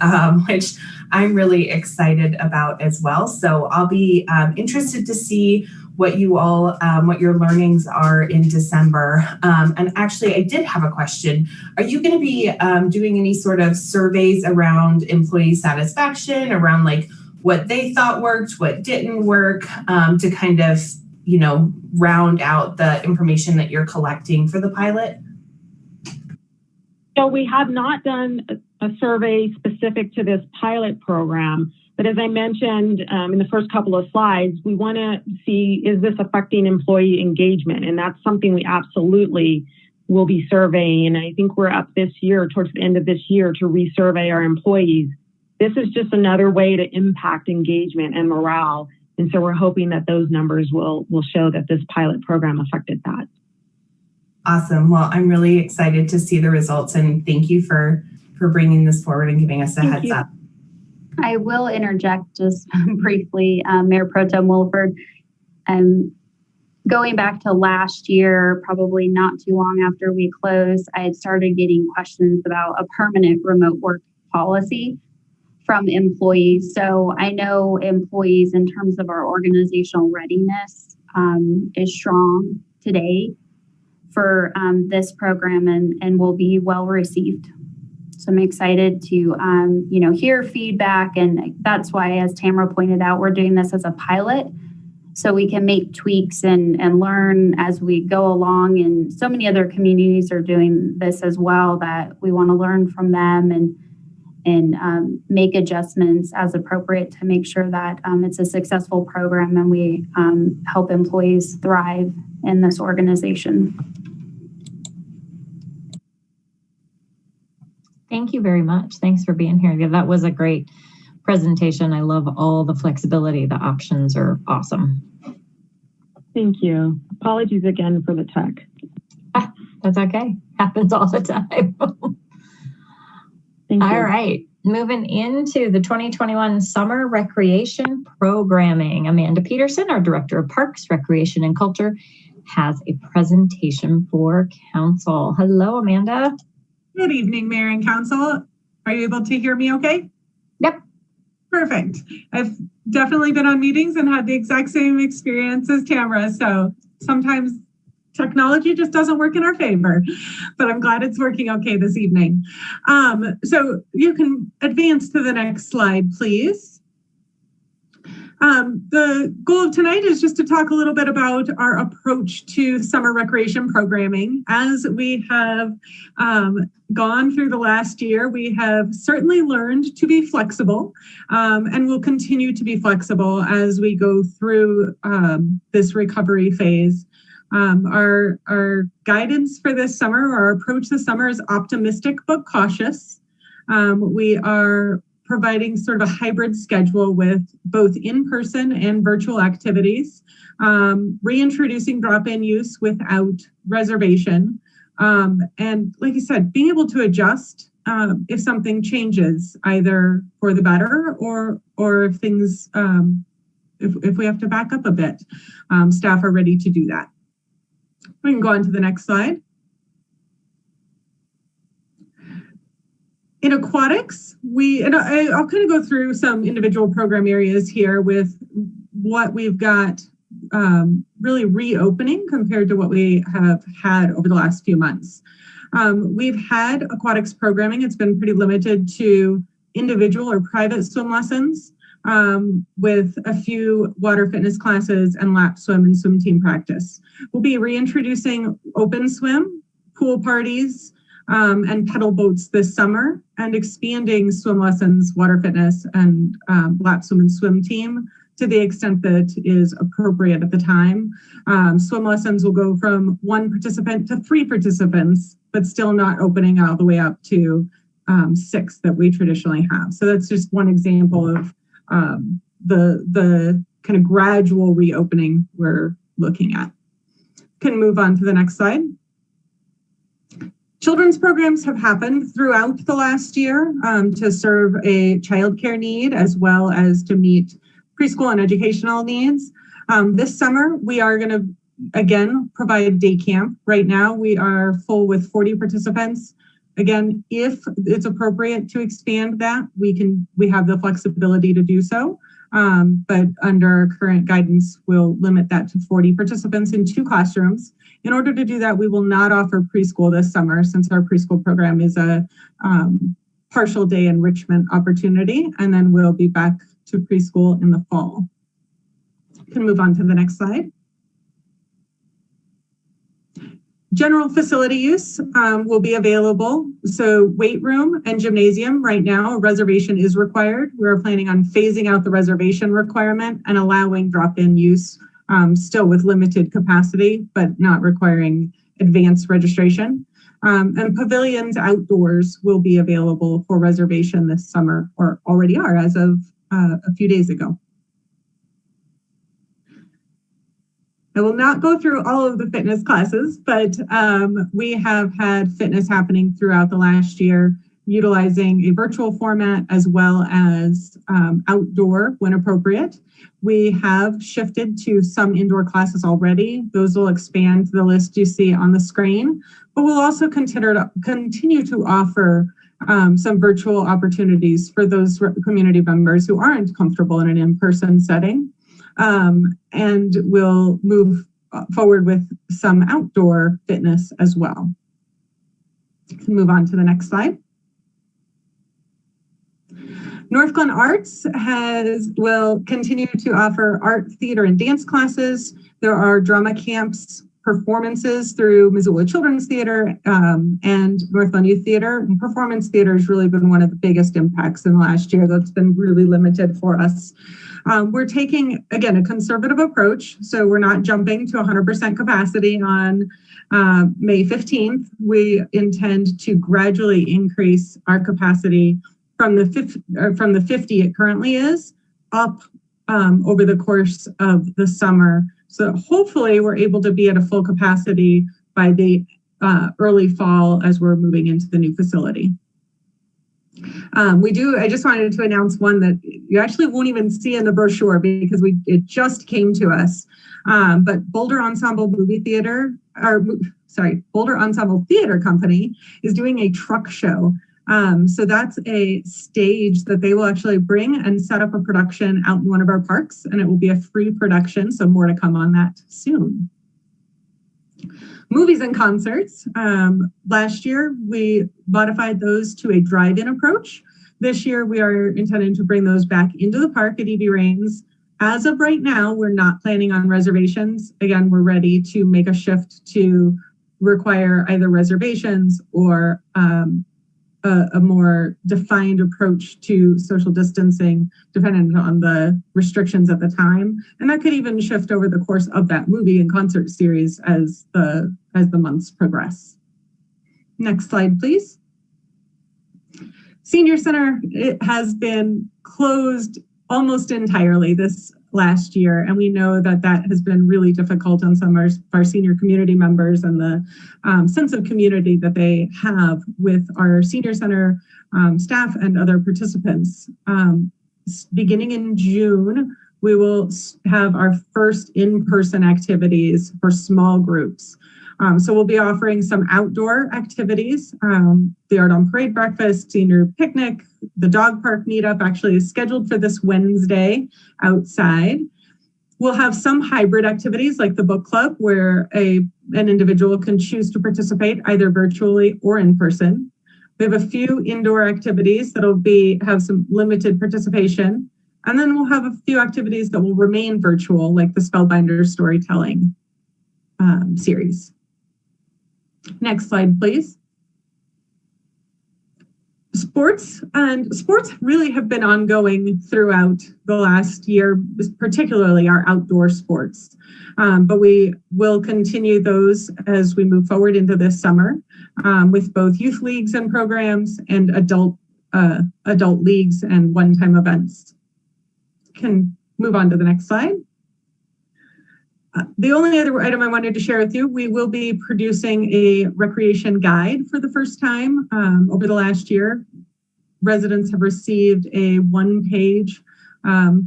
which I'm really excited about as well. So I'll be interested to see what you all, what your learnings are in December. And actually, I did have a question. Are you going to be doing any sort of surveys around employee satisfaction, around what they thought worked, what didn't work, to kind of round out the information that you're collecting for the pilot? So we have not done a survey specific to this pilot program, but as I mentioned in the first couple of slides, we want to see, is this affecting employee engagement? And that's something we absolutely will be surveying. And I think we're up this year, towards the end of this year, to resurvey our employees. This is just another way to impact engagement and morale. And so we're hoping that those numbers will show that this pilot program affected that. Awesome. Well, I'm really excited to see the results, and thank you for bringing this forward and giving us a heads up. I will interject just briefly, Mayor Pro Tem Wilford. Going back to last year, probably not too long after we closed, I had started getting questions about a permanent remote work policy from employees. So I know employees, in terms of our organizational readiness, is strong today for this program and will be well received. So I'm excited to hear feedback, and that's why, as Tamara pointed out, we're doing this as a pilot so we can make tweaks and learn as we go along. And so many other communities are doing this as well, that we want to learn from them and make adjustments as appropriate to make sure that it's a successful program and we help employees thrive in this organization. Thank you very much. Thanks for being here. Yeah, that was a great presentation. I love all the flexibility. The options are awesome. Thank you. Apologies again for the tech. That's okay. Happens all the time. Thank you. All right. Moving into the 2021 summer recreation programming. Amanda Peterson, our Director of Parks, Recreation, and Culture, has a presentation for Council. Hello, Amanda. Good evening, Mayor and Council. Are you able to hear me okay? Yep. Perfect. I've definitely been on meetings and had the exact same experience as Tamara. So sometimes technology just doesn't work in our favor, but I'm glad it's working okay this evening. So you can advance to the next slide, please. The goal of tonight is just to talk a little bit about our approach to summer recreation programming. As we have gone through the last year, we have certainly learned to be flexible and will continue to be flexible as we go through this recovery phase. Our guidance for this summer, our approach this summer is optimistic but cautious. We are providing sort of a hybrid schedule with both in-person and virtual activities, reintroducing drop-in use without reservation, and like you said, being able to adjust if something changes, either for the better or if things, if we have to back up a bit. Staff are ready to do that. We can go on to the next slide. In aquatics, I'll kind of go through some individual program areas here with what we've got really reopening compared to what we have had over the last few months. We've had aquatics programming. It's been pretty limited to individual or private swim lessons with a few water fitness classes and lap swim and swim team practice. We'll be reintroducing open swim, pool parties, and pedal boats this summer, and expanding swim lessons, water fitness, and lap swim and swim team to the extent that is appropriate at the time. Swim lessons will go from 1 participant to 3 participants, but still not opening all the way up to 6 that we traditionally have. So that's just one example of the kind of gradual reopening we're looking at. Can move on to the next slide. Children's programs have happened throughout the last year to serve a childcare need as well as to meet preschool and educational needs. This summer, we are going to, again, provide day camp. Right now, we are full with 40 participants. Again, if it's appropriate to expand that, we have the flexibility to do so. But under current guidance, we'll limit that to 40 participants in 2 classrooms. In order to do that, we will not offer preschool this summer since our preschool program is a partial day enrichment opportunity, and then we'll be back to preschool in the fall. Can move on to the next slide. General facility use will be available. So weight room and gymnasium, right now, a reservation is required. We're planning on phasing out the reservation requirement and allowing drop-in use still with limited capacity, but not requiring advanced registration. And pavilions outdoors will be available for reservation this summer, or already are as of a few days ago. I will not go through all of the fitness classes, but we have had fitness happening throughout the last year, utilizing a virtual format as well as outdoor when appropriate. We have shifted to some indoor classes already. Those will expand the list you see on the screen, but we'll also continue to offer some virtual opportunities for those community members who aren't comfortable in an in-person setting. And we'll move forward with some outdoor fitness as well. Move on to the next slide. Northglenn Arts will continue to offer art, theater, and dance classes. There are drama camps, performances through Missoula Children's Theater and Northglenn Youth Theater. And performance theater has really been one of the biggest impacts in the last year. That's been really limited for us. We're taking, again, a conservative approach. So we're not jumping to 100% capacity on May 15th. We intend to gradually increase our capacity from the 50 it currently is up over the course of the summer. So hopefully we're able to be at a full capacity by the early fall as we're moving into the new facility. I just wanted to announce one that you actually won't even see in the brochure because it just came to us. But Boulder Ensemble Boulder Ensemble Theater Company is doing a truck show. So that's a stage that they will actually bring and set up a production out in one of our parks, and it will be a free production. So more to come on that soon. Movies and concerts. Last year, we modified those to a drive-in approach. This year, we are intending to bring those back into the park at E.B. Rains. As of right now, we're not planning on reservations. Again, we're ready to make a shift to require either reservations or a more defined approach to social distancing, depending on the restrictions at the time. And that could even shift over the course of that movie and concert series as the months progress. Next slide, please. Senior Center, it has been closed almost entirely this last year, and we know that that has been really difficult on some of our senior community members and the sense of community that they have with our Senior Center staff and other participants. Beginning in June, we will have our first in-person activities for small groups. So we'll be offering some outdoor activities. The Art on Parade breakfast, senior picnic, the dog park meetup actually is scheduled for this Wednesday outside. We'll have some hybrid activities like the book club where an individual can choose to participate either virtually or in person. We have a few indoor activities that'll have some limited participation. And then we'll have a few activities that will remain virtual, like the Spellbinder storytelling series. Next slide, please. Sports really have been ongoing throughout the last year, particularly our outdoor sports. But we will continue those as we move forward into this summer with both youth leagues and programs and adult leagues and one-time events. Can move on to the next slide. The only other item I wanted to share with you, we will be producing a recreation guide for the first time over the last year. Residents have received a one-page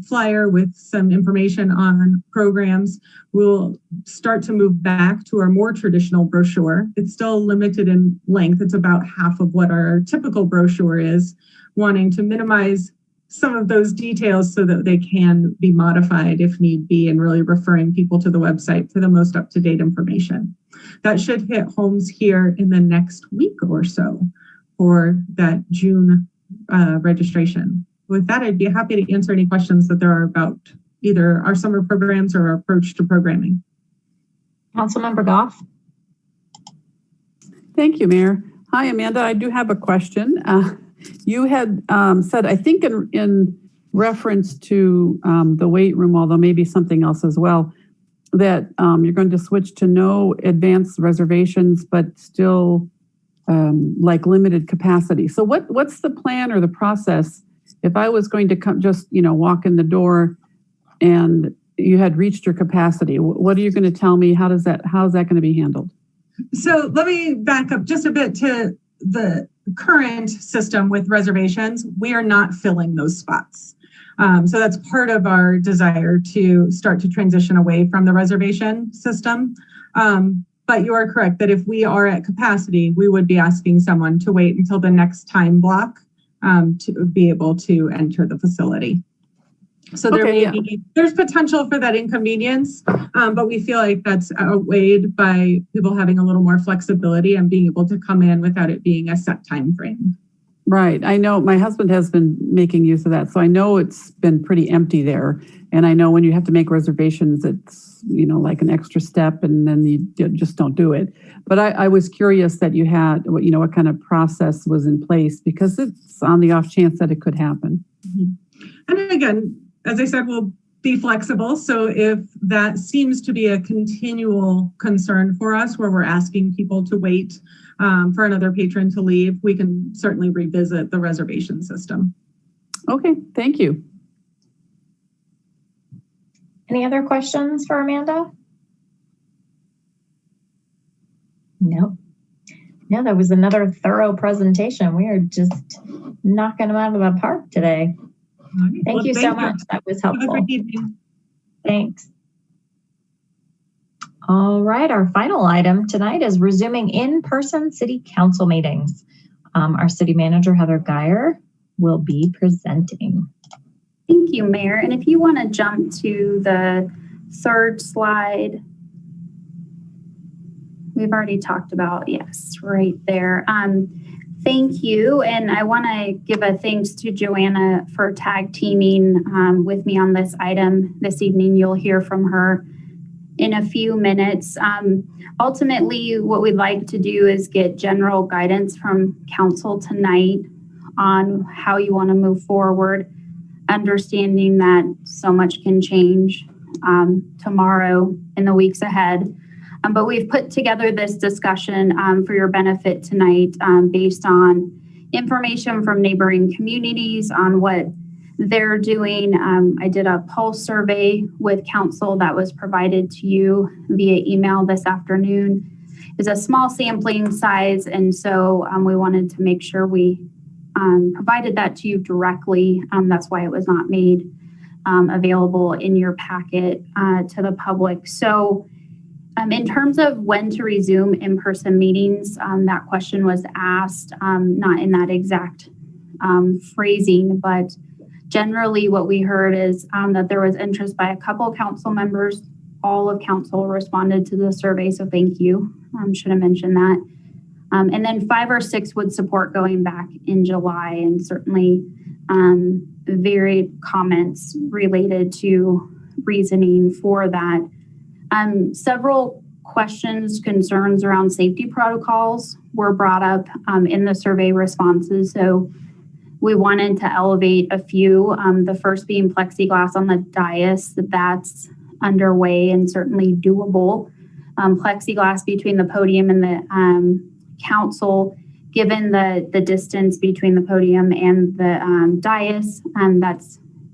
flyer with some information on programs. We'll start to move back to our more traditional brochure. It's still limited in length. It's about half of what our typical brochure is, wanting to minimize some of those details so that they can be modified if need be, and really referring people to the website for the most up-to-date information. That should hit homes here in the next week or so for that June registration. With that, I'd be happy to answer any questions that there are about either our summer programs or our approach to programming. Councilmember Goff. Thank you, Mayor. Hi, Amanda. I do have a question. You had said, I think in reference to the weight room, although maybe something else as well, that you're going to switch to no advanced reservations, but still like limited capacity. So what's the plan or the process if I was going to come just, walk in the door and you had reached your capacity? What are you going to tell me? How's that going to be handled? So let me back up just a bit to the current system with reservations. We are not filling those spots. So that's part of our desire to start to transition away from the reservation system. But you are correct that if we are at capacity, we would be asking someone to wait until the next time block to be able to enter the facility. So there's potential for that inconvenience, but we feel like that's outweighed by people having a little more flexibility and being able to come in without it being a set time frame. Right. I know my husband has been making use of that. So I know it's been pretty empty there. And I know when you have to make reservations, it's, like an extra step and then you just don't do it. But I was curious that you had, what kind of process was in place, because it's on the off chance that it could happen. Mm-hmm. And again, as I said, we'll be flexible. So if that seems to be a continual concern for us, where we're asking people to wait for another patron to leave, we can certainly revisit the reservation system. Okay, thank you. Any other questions for Amanda? No. No, that was another thorough presentation. We are just knocking them out of the park today. Thank you so much. That was helpful. Thanks. All right, our final item tonight is resuming in-person city council meetings. Our city manager, Heather Geyer, will be presenting. Thank you, Mayor. And if you want to jump to the third slide, we've already talked about, yes, right there. Thank you. And I want to give a thanks to Joanna for tag teaming with me on this item this evening. You'll hear from her in a few minutes. Ultimately, what we'd like to do is get general guidance from council tonight on how you want to move forward, understanding that so much can change tomorrow in the weeks ahead. But we've put together this discussion for your benefit tonight based on information from neighboring communities on what they're doing. I did a pulse survey with council that was provided to you via email this afternoon. It's a small sampling size, and so we wanted to make sure we provided that to you directly. That's why it was not made available in your packet to the public. So in terms of when to resume in-person meetings, that question was asked, not in that exact phrasing, but generally what we heard is that there was interest by a couple council members. All of council responded to the survey, so thank you. Should have mentioned that. And then 5 or 6 would support going back in July, and certainly varied comments related to reasoning for that. Several questions, concerns around safety protocols were brought up in the survey responses. So we wanted to elevate a few, the first being plexiglass on the dais. That's underway and certainly doable. Plexiglass between the podium and the council, given the distance between the podium and the dais,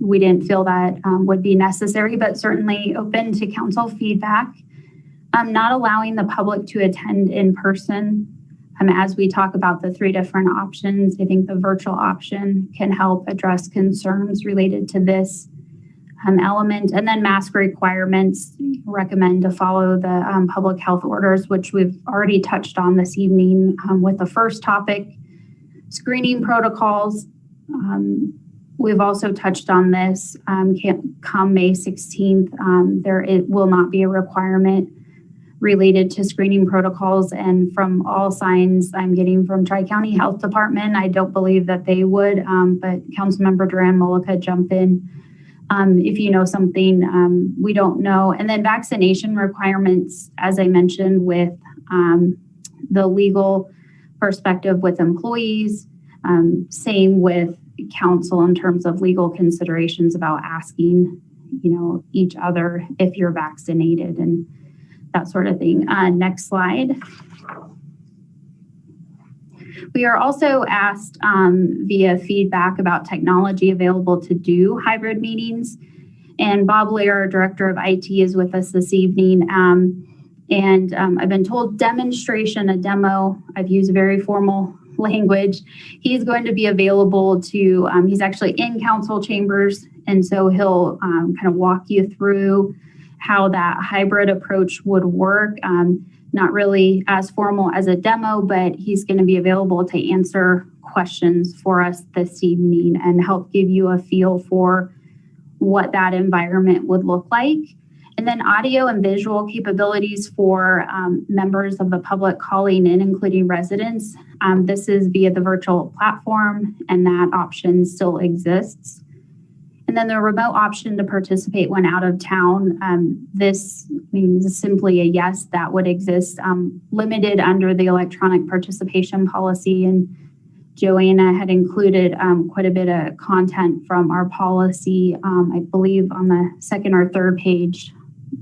we didn't feel that would be necessary, but certainly open to council feedback. Not allowing the public to attend in person. As we talk about the 3 different options, I think the virtual option can help address concerns related to this element. And then mask requirements, recommend to follow the public health orders, which we've already touched on this evening with the first topic. Screening protocols, we've also touched on this. Come May 16th, it will not be a requirement related to screening protocols, and from all signs I'm getting from Tri-County Health Department, I don't believe that they would, but Councilmember Duran-Mullica, jump in if you know something we don't know. And then vaccination requirements, as I mentioned, with the legal perspective with employees, same with council in terms of legal considerations about asking, each other if you're vaccinated and that sort of thing. Next slide. We are also asked via feedback about technology available to do hybrid meetings. And Bob Lair, our Director of IT, is with us this evening. And I've been told demonstration, a demo, I've used very formal language. He's going to be available to, he's actually in council chambers. And so he'll kind of walk you through how that hybrid approach would work. Not really as formal as a demo, but he's going to be available to answer questions for us this evening and help give you a feel for what that environment would look like. And then audio and visual capabilities for members of the public calling in, including residents. This is via the virtual platform, and that option still exists. And then the remote option to participate when out of town. This means simply a yes, that would exist, limited under the electronic participation policy. And Joanna had included quite a bit of content from our policy, I believe on the second or third page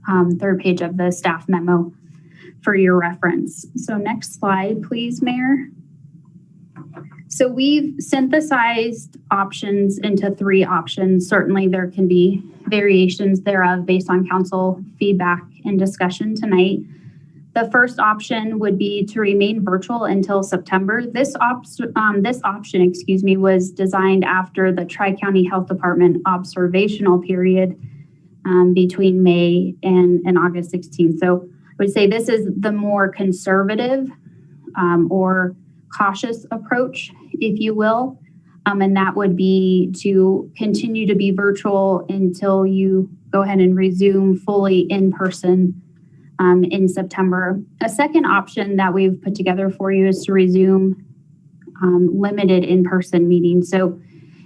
of the staff memo for your reference. So next slide, please, Mayor. So we've synthesized options into 3 options. Certainly there can be variations thereof based on council feedback and discussion tonight. The first option would be to remain virtual until September. This option, was designed after the Tri-County Health Department observational period between May and August 16th. So I would say this is the more conservative or cautious approach, if you will. And that would be to continue to be virtual until you go ahead and resume fully in person in September. A second option that we've put together for you is to resume limited in-person meetings. So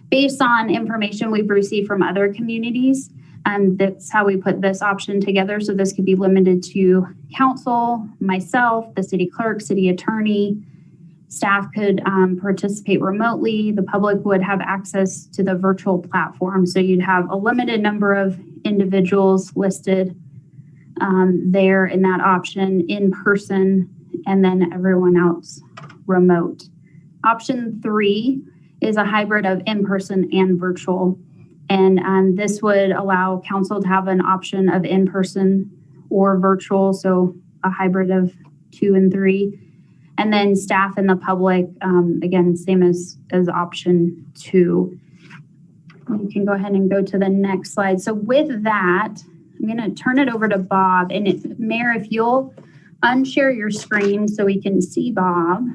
based on information we've received from other communities, that's how we put this option together. So this could be limited to council, myself, the city clerk, city attorney. Staff could participate remotely. The public would have access to the virtual platform. So you'd have a limited number of individuals listed there in that option in person, and then everyone else remote. Option 3 is a hybrid of in-person and virtual. And this would allow council to have an option of in-person or virtual, so a hybrid of 2 and 3. And then staff and the public, again, same as option 2. You can go ahead and go to the next slide. So with that, I'm going to turn it over to Bob. And Mayor, if you'll unshare your screen so we can see Bob.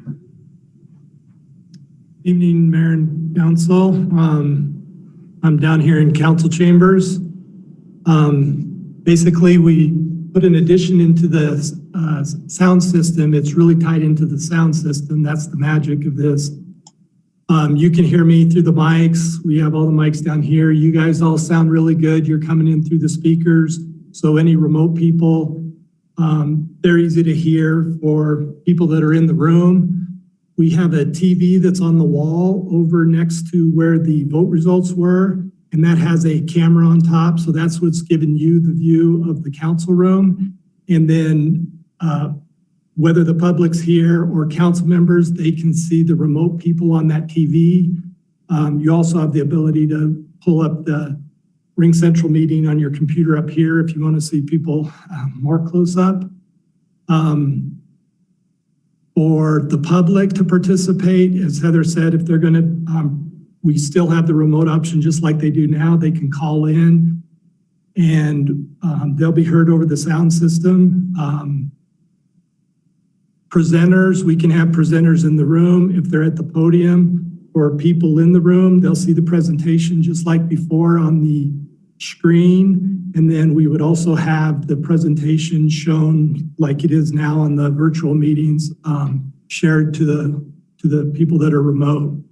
Evening, Mayor and Council. I'm down here in council chambers. Basically, we put an addition into the sound system. It's really tied into the sound system. That's the magic of this. You can hear me through the mics. We have all the mics down here. You guys all sound really good. You're coming in through the speakers. So any remote people, they're easy to hear for people that are in the room. We have a TV that's on the wall over next to where the vote results were, and that has a camera on top. So that's what's giving you the view of the council room. And then whether the public's here or council members, they can see the remote people on that TV. You also have the ability to pull up the Ring Central meeting on your computer up here if you want to see people more close up. For the public to participate, as Heather said, if they're going to, we still have the remote option just like they do now. They can call in and they'll be heard over the sound system. Presenters, we can have presenters in the room. If they're at the podium or people in the room, they'll see the presentation just like before on the screen. And then we would also have the presentation shown like it is now on the virtual meetings, shared to the people that are remote.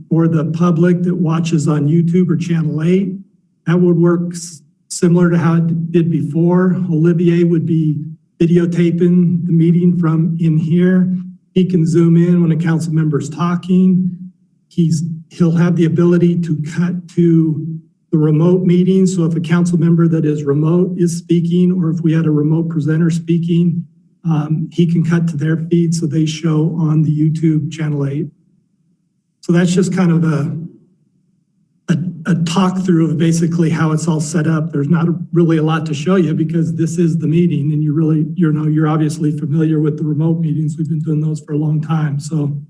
For the public that watches on YouTube or Channel 8, that would work similar to how it did before. Olivier would be videotaping the meeting from in here. He can zoom in when a council member is talking. He'll have the ability to cut to the remote meeting. So if a council member that is remote is speaking, or if we had a remote presenter speaking, he can cut to their feed so they show on the YouTube Channel 8. So that's just kind of a talk through of basically how it's all set up. There's not really a lot to show you because this is the meeting and you're obviously familiar with the remote meetings. We've been doing those for a long time. So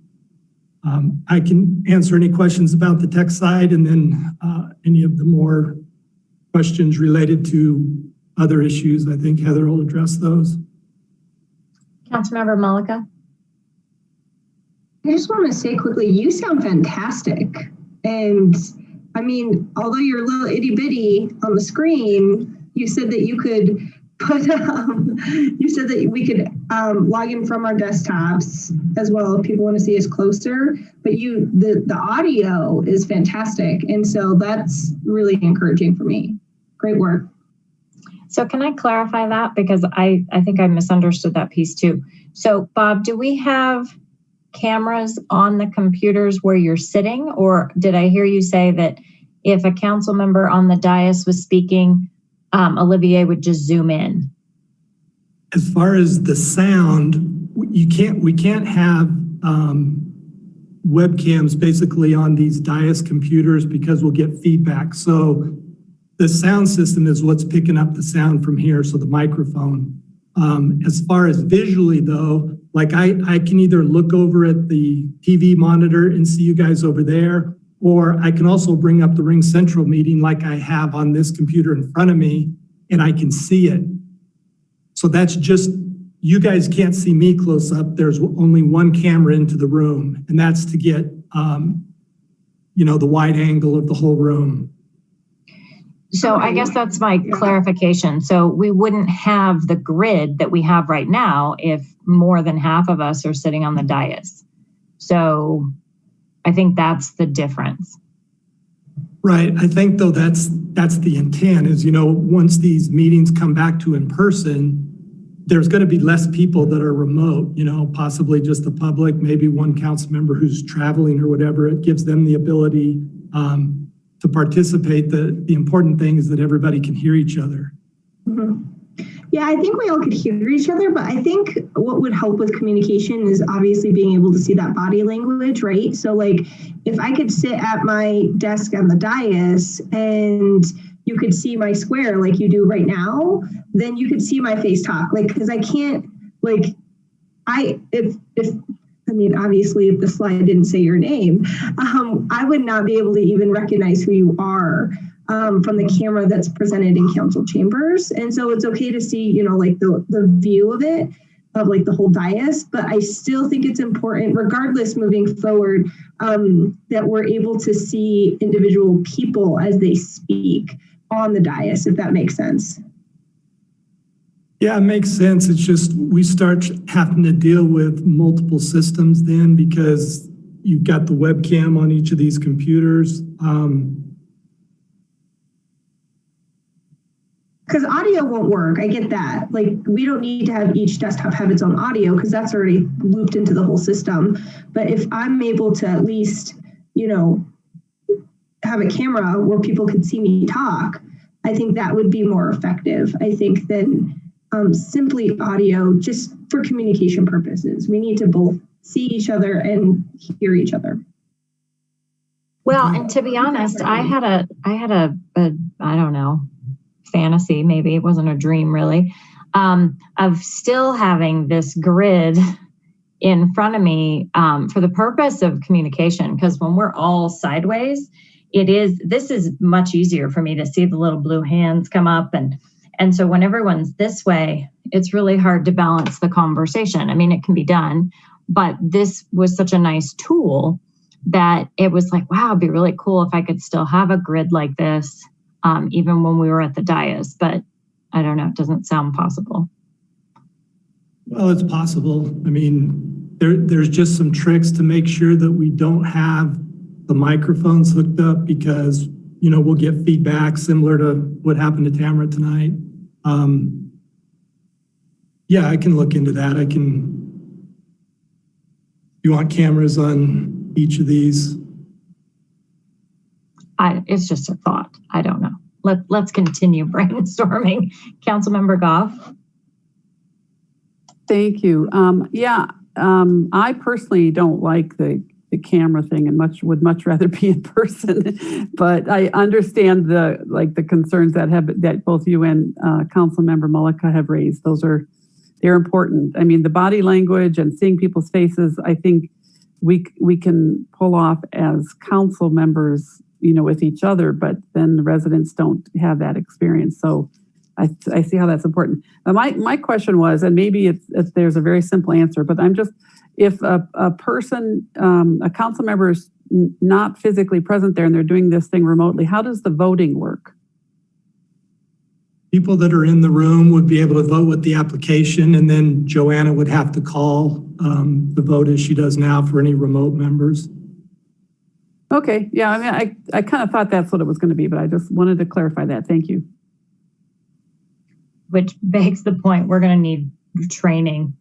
I can answer any questions about the tech side and then any of the more questions related to other issues. I think Heather will address those. Councilmember Malika. I just want to say quickly, you sound fantastic. And I mean, although you're a little itty bitty on the screen, you said that you could put, you said that we could log in from our desktops as well if people want to see us closer. But the audio is fantastic. And so that's really encouraging for me. Great work. So can I clarify that? Because I think I misunderstood that piece too. So Bob, do we have cameras on the computers where you're sitting? Or did I hear you say that if a council member on the dais was speaking, Olivier would just zoom in? As far as the sound, we can't have webcams basically on these dais computers because we'll get feedback. So the sound system is what's picking up the sound from here, so the microphone. As far as visually though, like I can either look over at the TV monitor and see you guys over there, or I can also bring up the Ring Central meeting like I have on this computer in front of me and I can see it. So that's just, you guys can't see me close up. There's only one camera into the room and that's to get, the wide angle of the whole room. So I guess that's my clarification. So we wouldn't have the grid that we have right now if more than half of us are sitting on the dais. So I think that's the difference. Right. I think though that's the intent is, once these meetings come back to in person, there's going to be less people that are remote, possibly just the public, maybe one council member who's traveling or whatever. It gives them the ability to participate. The important thing is that everybody can hear each other. Mm-hmm. Yeah, I think we all could hear each other, but I think what would help with communication is obviously being able to see that body language, right? So like if I could sit at my desk on the dais and you could see my square like you do right now, then you could see my face talk. Like, cause I can't, like, obviously if the slide didn't say your name, I would not be able to even recognize who you are. From the camera that's presented in council chambers. And so it's okay to see, you know, like the view of it, of like the whole dais, but I still think it's important, regardless moving forward, that we're able to see individual people as they speak on the dais, if that makes sense. Yeah, it makes sense. It's just we start having to deal with multiple systems then because you've got the webcam on each of these computers. Because audio won't work. I get that. Like, we don't need to have each desktop have its own audio because that's already looped into the whole system. But if I'm able to at least, you know, have a camera where people could see me talk, I think that would be more effective, I think, than simply audio just for communication purposes. We need to both see each other and hear each other. Well, and to be honest, I had a I don't know, fantasy, maybe it wasn't a dream really, of still having this grid in front of me for the purpose of communication. Because when we're all sideways, this is much easier for me to see the little blue hands come up. And so when everyone's this way, it's really hard to balance the conversation. I mean, it can be done, but this was such a nice tool that it was like, wow, it'd be really cool if I could still have a grid like this. Even when we were at the dais, but I don't know, it doesn't sound possible. Well, it's possible. I mean, there's just some tricks to make sure that we don't have the microphones hooked up because, you know, we'll get feedback similar to what happened to Tamara tonight. Yeah, I can look into that. You want cameras on each of these? It's just a thought. I don't know. Let's continue brainstorming. Councilmember Goff. Thank you. I personally don't like the camera thing and would much rather be in person. But I understand the concerns that both you and Councilmember Mullica have raised. They're important. I mean, the body language and seeing people's faces, I think we can pull off as council members, you know, with each other, but then the residents don't have that experience. So I see how that's important. My question was, and maybe there's a very simple answer, but if a person, a council member is not physically present there and they're doing this thing remotely, how does the voting work? People that are in the room would be able to vote with the application, and then Joanna would have to call the vote as she does now for any remote members. Okay, yeah, I mean, I kind of thought that's what it was going to be, but I just wanted to clarify that. Thank you. Which begs the point, we're going to need training,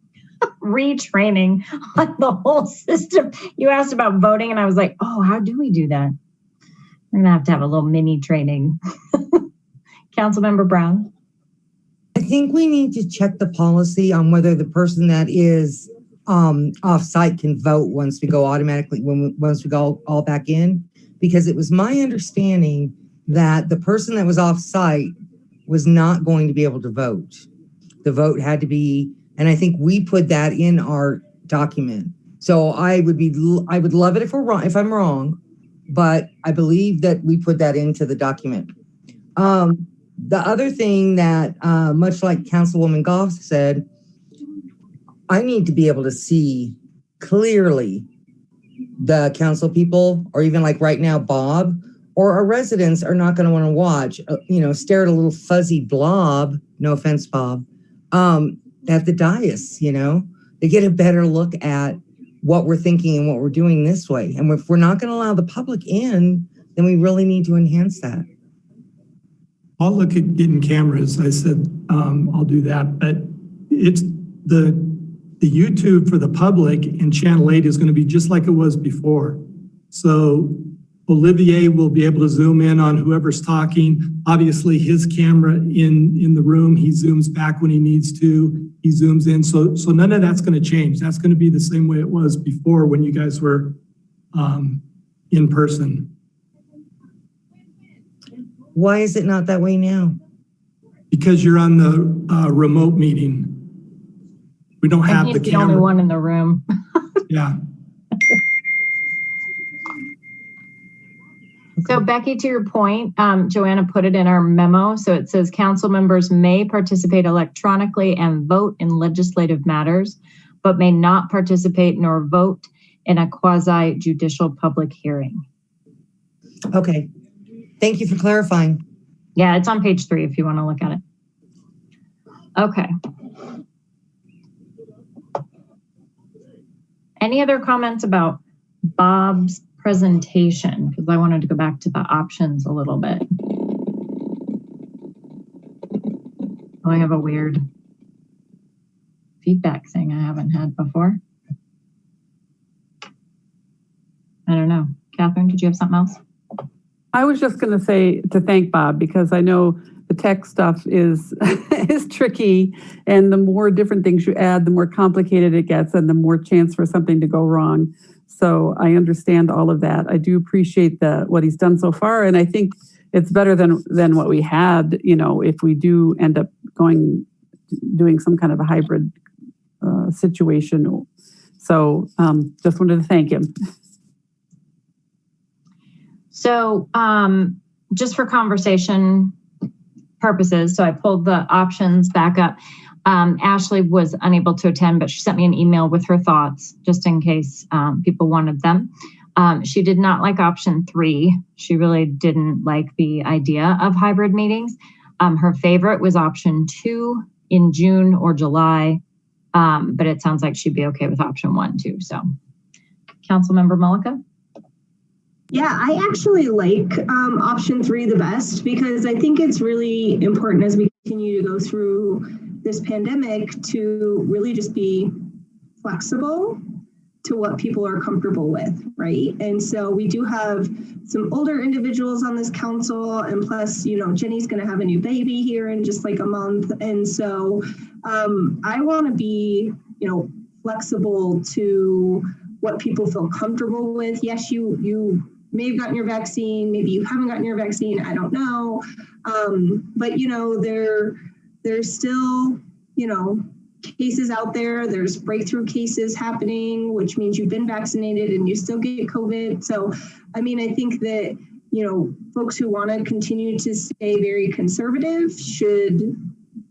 retraining on the whole system. You asked about voting, and I was like, oh, how do we do that? We're going to have a little mini training. Councilmember Brown. I think we need to check the policy on whether the person that is off-site can vote once we go all back in, because it was my understanding that the person that was off-site was not going to be able to vote. The vote had to be, and I think we put that in our document. So I would love it if I'm wrong, but I believe that we put that into the document. The other thing that, much like Councilwoman Goff said, I need to be able to see clearly the council people, or even like right now, Bob, or our residents are not going to want to watch, stare at a little fuzzy blob, no offense, Bob, at the dais, They get a better look at what we're thinking and what we're doing this way. And if we're not going to allow the public in, then we really need to enhance that. I'll look at getting cameras. I said, I'll do that, but it's the YouTube for the public in Channel 8 is going to be just like it was before. So Olivier will be able to zoom in on whoever's talking. Obviously, his camera in the room, he zooms back when he needs to. He zooms in. So none of that's going to change. That's going to be the same way it was before when you guys were in person. Why is it not that way now? Because you're on the remote meeting. We don't have the camera. He's the only one in the room. Yeah. So Becky, to your point, Joanna put it in our memo. So it says council members may participate electronically and vote in legislative matters, but may not participate nor vote in a quasi judicial public hearing. Okay. Thank you for clarifying. Yeah, it's on page 3 if you want to look at it. Okay. Any other comments about Bob's presentation? Because I wanted to go back to the options a little bit. Oh, I have a weird feedback thing I haven't had before. I don't know. Catherine, did you have something else? I was just going to say to thank Bob, because I know the tech stuff is is tricky, and the more different things you add, the more complicated it gets and the more chance for something to go wrong. So I understand all of that. I do appreciate what he's done so far, and I think it's better than what we had, if we do end up doing some kind of a hybrid situation. So just wanted to thank him. So just for conversation purposes, so I pulled the options back up. Ashley was unable to attend, but she sent me an email with her thoughts just in case people wanted them. She did not like option 3. She really didn't like the idea of hybrid meetings. Her favorite was option 2 in June or July, but it sounds like she'd be okay with option 1 too. So, Councilmember Mullica? Yeah, I actually like option 3 the best, because I think it's really important as we continue to go through this pandemic to really just be flexible to what people are comfortable with, right? And so we do have some older individuals on this council, and plus, Jenny's going to have a new baby here in just like a month. And so I want to be, flexible to what people feel comfortable with. Yes, you may have gotten your vaccine, maybe you haven't gotten your vaccine, I don't know. But there's still, cases out there, there's breakthrough cases happening, which means you've been vaccinated and you still get COVID. So, I think that, folks who want to continue to stay very conservative should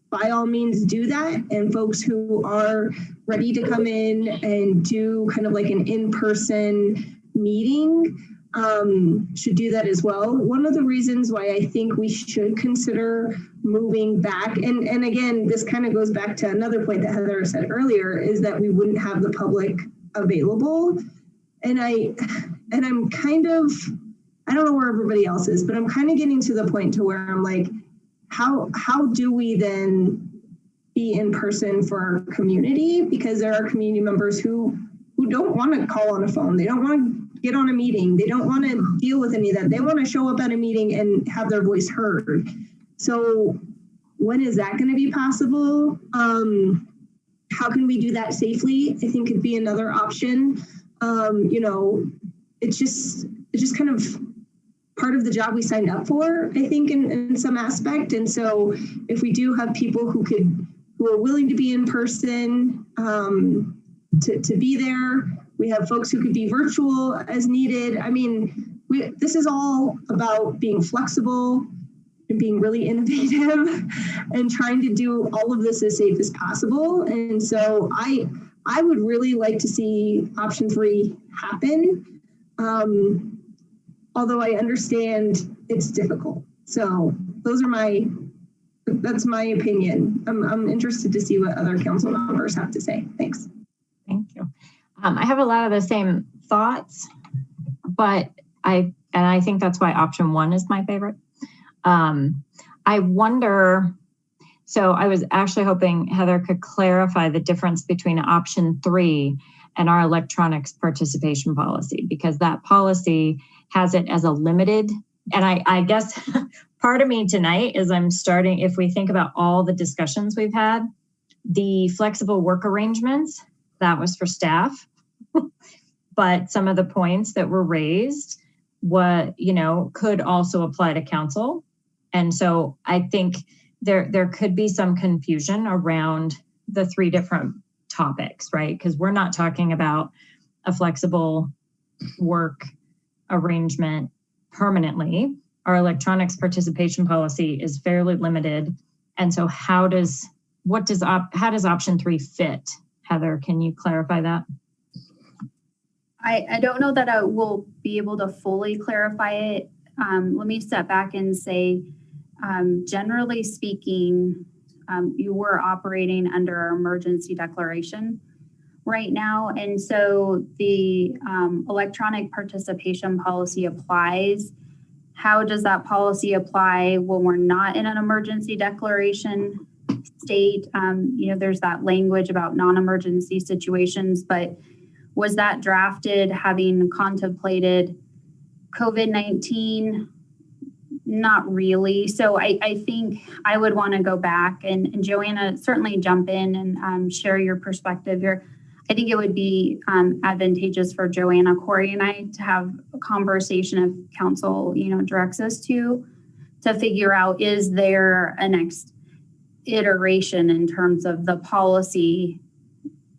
by all means do that. And folks who are ready to come in and do kind of like an in-person meeting should do that as well. One of the reasons why I think we should consider moving back, and again, this kind of goes back to another point that Heather said earlier, is that we wouldn't have the public available. And I'm kind of, I don't know where everybody else is, but I'm kind of getting to the point to where I'm like, how do we then be in person for our community? Because there are community members who don't want to call on a phone. They don't want to get on a meeting. They don't want to deal with any of that. They want to show up at a meeting and have their voice heard. So when is that going to be possible? How can we do that safely? I think it'd be another option. It's just kind of part of the job we signed up for, I think, in some aspect. And so if we do have people who are willing to be in person, to be there, we have folks who could be virtual as needed. This is all about being flexible and being really innovative and trying to do all of this as safe as possible. And so I would really like to see option 3 happen. Although I understand it's difficult. So that's my opinion. I'm interested to see what other council members have to say. Thanks. Thank you. I have a lot of the same thoughts, but I think that's why option 1 is my favorite. I wonder, so I was actually hoping Heather could clarify the difference between option 3 and our electronics participation policy, because that policy has it as a limited. And I guess part of me tonight is I'm starting, if we think about all the discussions we've had, the flexible work arrangements, that was for staff. But some of the points that were raised, could also apply to council. And so I think there could be some confusion around the three different topics, right? Because we're not talking about a flexible work arrangement permanently. Our electronics participation policy is fairly limited. And so how does option 3 fit? Heather, can you clarify that? I don't know that I will be able to fully clarify it. Let me step back and say, generally speaking, you were operating under our emergency declaration right now. And so the electronic participation policy applies. How does that policy apply when we're not in an emergency declaration state? There's that language about non-emergency situations, but was that drafted having contemplated COVID-19? Not really. So I think I would want to go back and Joanna, certainly jump in and share your perspective here. I think it would be advantageous for Joanna, Corey, and I to have a conversation if council, directs us to figure out, is there a next iteration in terms of the policy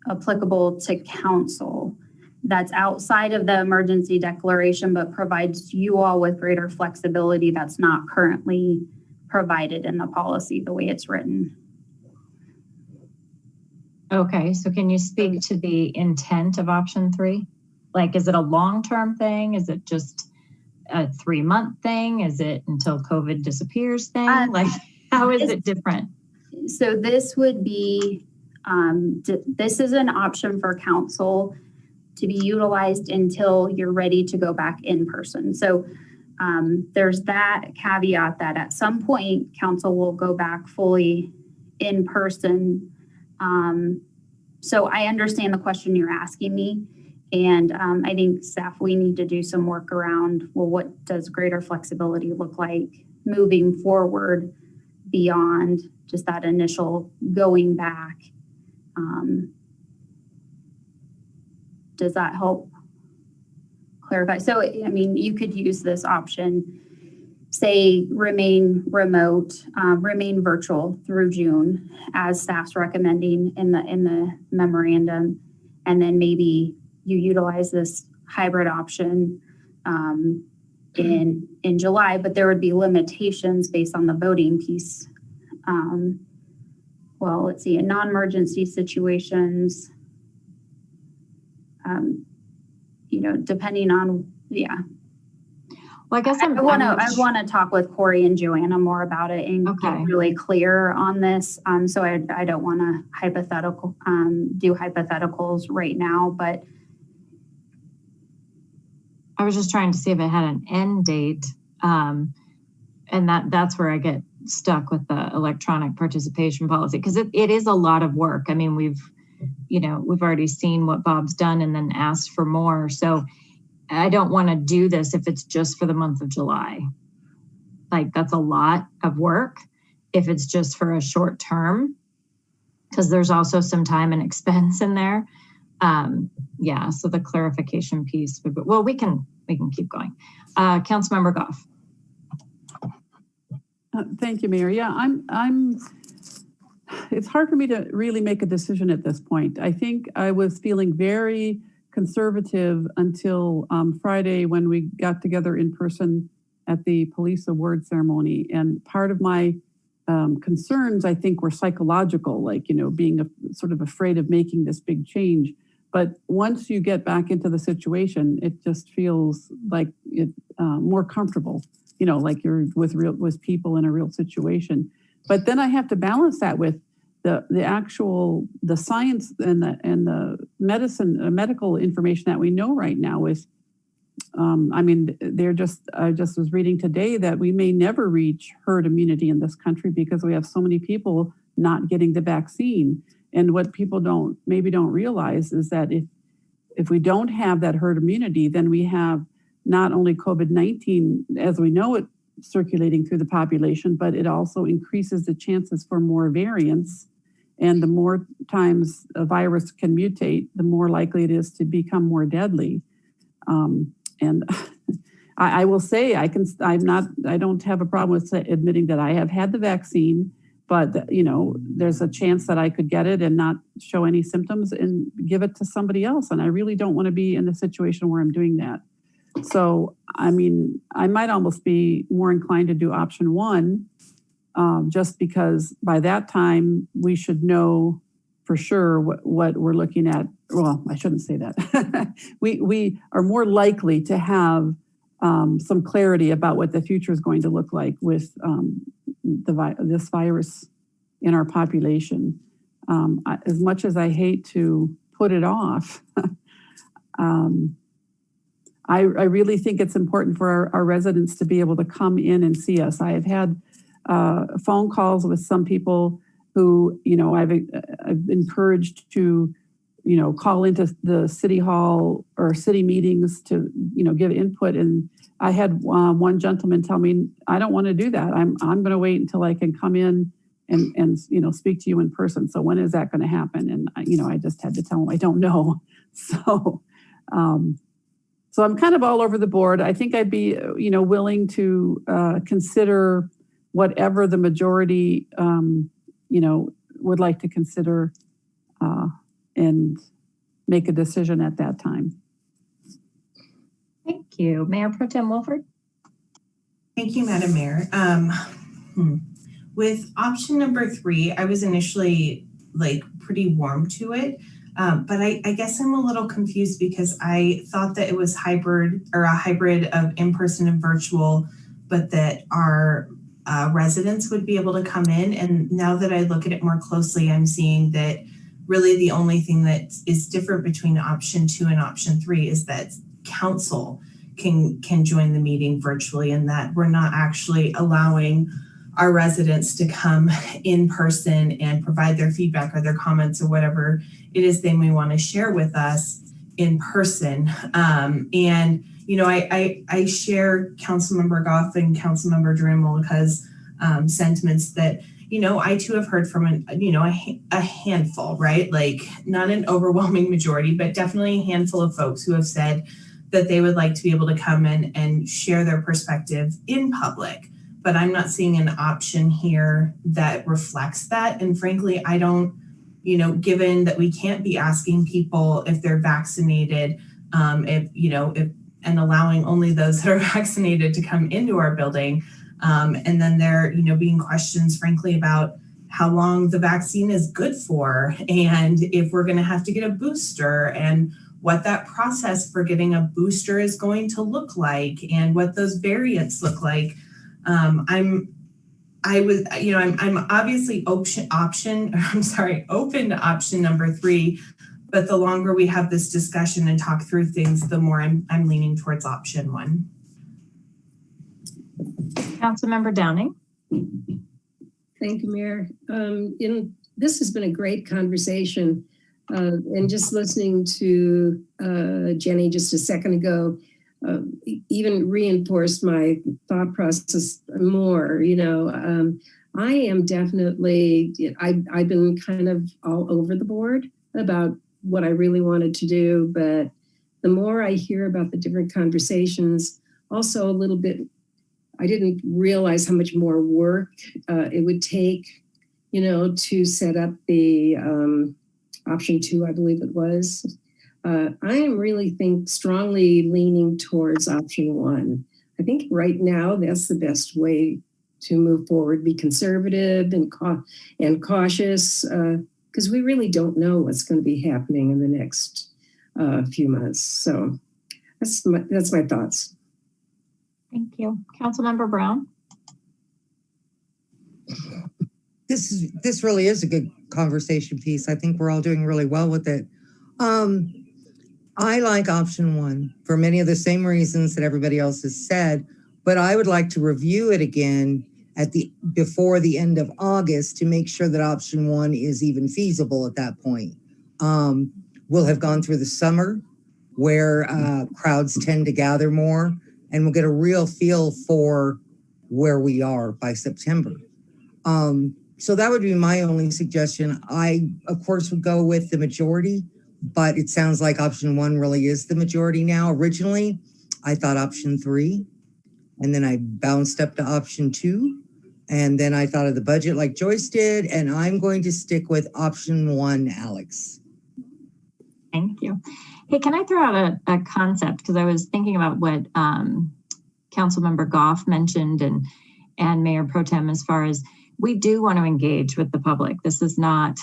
applicable to council that's outside of the emergency declaration, but provides you all with greater flexibility that's not currently provided in the policy the way it's written. Okay, so can you speak to the intent of option 3? Like, is it a long-term thing? Is it just a 3-month thing? Is it until COVID disappears thing? How is it different? So this would be, this is an option for council to be utilized until you're ready to go back in person. So there's that caveat that at some point council will go back fully in person. So I understand the question you're asking me. And I think staff, we need to do some work around, well, what does greater flexibility look like moving forward beyond just that initial going back? Does that help clarify? So, you could use this option, say remain remote, remain virtual through June as staff's recommending in the memorandum. And then maybe you utilize this hybrid option in July, but there would be limitations based on the voting piece. Well, let's see, in non-emergency situations, depending on, Well, I guess I want to talk with Corey and Joanna more about it and get really clear on this. So I don't want to do hypotheticals right now, but I was just trying to see if it had an end date, and that's where I get stuck with the electronic participation policy, because it is a lot of work. We've already seen what Bob's done and then asked for more. So I don't want to do this if it's just for the month of July. That's a lot of work if it's just for a short term, because there's also some time and expense in there. So the clarification piece, we can keep going. Councilmember Goff. Thank you, Mayor. Yeah, it's hard for me to really make a decision at this point. I think I was feeling very conservative until Friday when we got together in person at the police award ceremony. And part of my concerns, I think, were psychological, being sort of afraid of making this big change. But once you get back into the situation, it just feels like it's more comfortable, like you're with people in a real situation. But then I have to balance that with the science and the medical information that we know right now is, I just was reading today that we may never reach herd immunity in this country because we have so many people not getting the vaccine. And what people maybe don't realize is that if we don't have that herd immunity, then we have not only COVID-19 as we know it circulating through the population, but it also increases the chances for more variants. And the more times a virus can mutate, the more likely it is to become more deadly. And I will say I don't have a problem with admitting that I have had the vaccine, but you know, there's a chance that I could get it and not show any symptoms and give it to somebody else. And I really don't want to be in a situation where I'm doing that. So, I mean, I might almost be more inclined to do option one, just because by that time we should know for sure what we're looking at. Well, I shouldn't say that. we are more likely to have some clarity about what the future is going to look like with this virus in our population. As much as I hate to put it off, I really think it's important for our residents to be able to come in and see us. I have had phone calls with some people who, you know, I've encouraged to, you know, call into the city hall or city meetings to, you know, give input. And I had one gentleman tell me, I don't want to do that. I'm going to wait until I can come in and you know, speak to you in person. So when is that going to happen? And you know, I just had to tell him I don't know. So so I'm kind of all over the board. I think I'd be, you know, willing to consider whatever the majority, you know, would like to consider and make a decision at that time. Thank you. Mayor Pro Tem Wolford. Thank you, Madam Mayor. With option number 3, I was initially like pretty warm to it. But I guess I'm a little confused because I thought that it was hybrid or a hybrid of in-person and virtual, but that our residents would be able to come in. And now that I look at it more closely, I'm seeing that really the only thing that is different between option 2 and option 3 is that council can join the meeting virtually, and that we're not actually allowing our residents to come in person and provide their feedback or their comments or whatever it is they may want to share with us in person. And, you know, I share Councilmember Goff and Councilmember Dremel sentiments that, you know, I too have heard from a handful, right? Like not an overwhelming majority, but definitely a handful of folks who have said that they would like to be able to come in and share their perspective in public. But I'm not seeing an option here that reflects that. And frankly, I don't, you know, given that we can't be asking people if they're vaccinated, and allowing only those that are vaccinated to come into our building. And then there, you know, being questions, frankly, about how long the vaccine is good for, and if we're going to have to get a booster, and what that process for getting a booster is going to look like, and what those variants look like. I'm obviously open to option number 3, but the longer we have this discussion and talk through things, the more I'm leaning towards option 1. Councilmember Downing. Thank you, Mayor. This has been a great conversation, and just listening to Jenny just a second ago, even reinforced my thought process more. You know, I am definitely, I've been kind of all over the board about what I really wanted to do, but the more I hear about the different conversations, also a little bit, I didn't realize how much more work it would take, you know, to set up the option 2, I believe it was. I am really strongly leaning towards option 1. I think right now that's the best way to move forward, be conservative and cautious, because we really don't know what's going to be happening in the next few months. So that's my thoughts. Thank you. Councilmember Brown. This really is a good conversation piece. I think we're all doing really well with it. I like option 1 for many of the same reasons that everybody else has said, but I would like to review it again before the end of August to make sure that option 1 is even feasible at that point. We'll have gone through the summer. where crowds tend to gather more, and we'll get a real feel for where we are by September. So that would be my only suggestion. I, of course, would go with the majority, but it sounds like option 1 really is the majority now. Originally, I thought option 3, and then I bounced up to option 2, and then I thought of the budget like Joyce did, and I'm going to stick with option 1, Alex. Thank you. Hey, can I throw out a concept? Because I was thinking about what Councilmember Goff mentioned and Mayor Pro Tem, as far as we do want to engage with the public. This is not,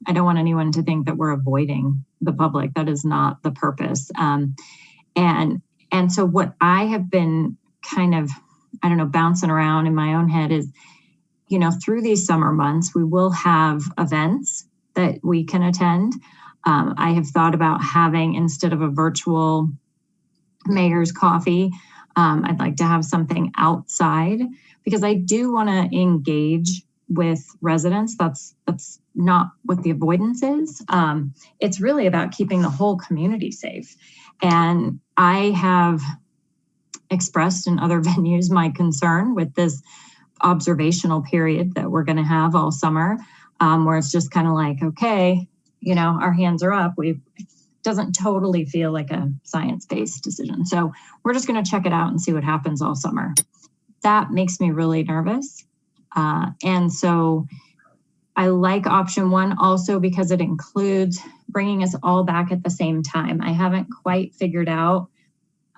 I don't want anyone to think that we're avoiding the public. That is not the purpose. And so what I have been kind of, I don't know, bouncing around in my own head is, you know, through these summer months, we will have events that we can attend. I have thought about having, instead of a virtual mayor's coffee, I'd like to have something outside, because I do want to engage with residents. That's not what the avoidance is. It's really about keeping the whole community safe. And I have expressed in other venues my concern with this observational period that we're going to have all summer, where it's just kind of like, okay, you know, our hands are up. Doesn't totally feel like a science-based decision. So we're just going to check it out and see what happens all summer. That makes me really nervous. And so I like option 1 also because it includes bringing us all back at the same time. I haven't quite figured out,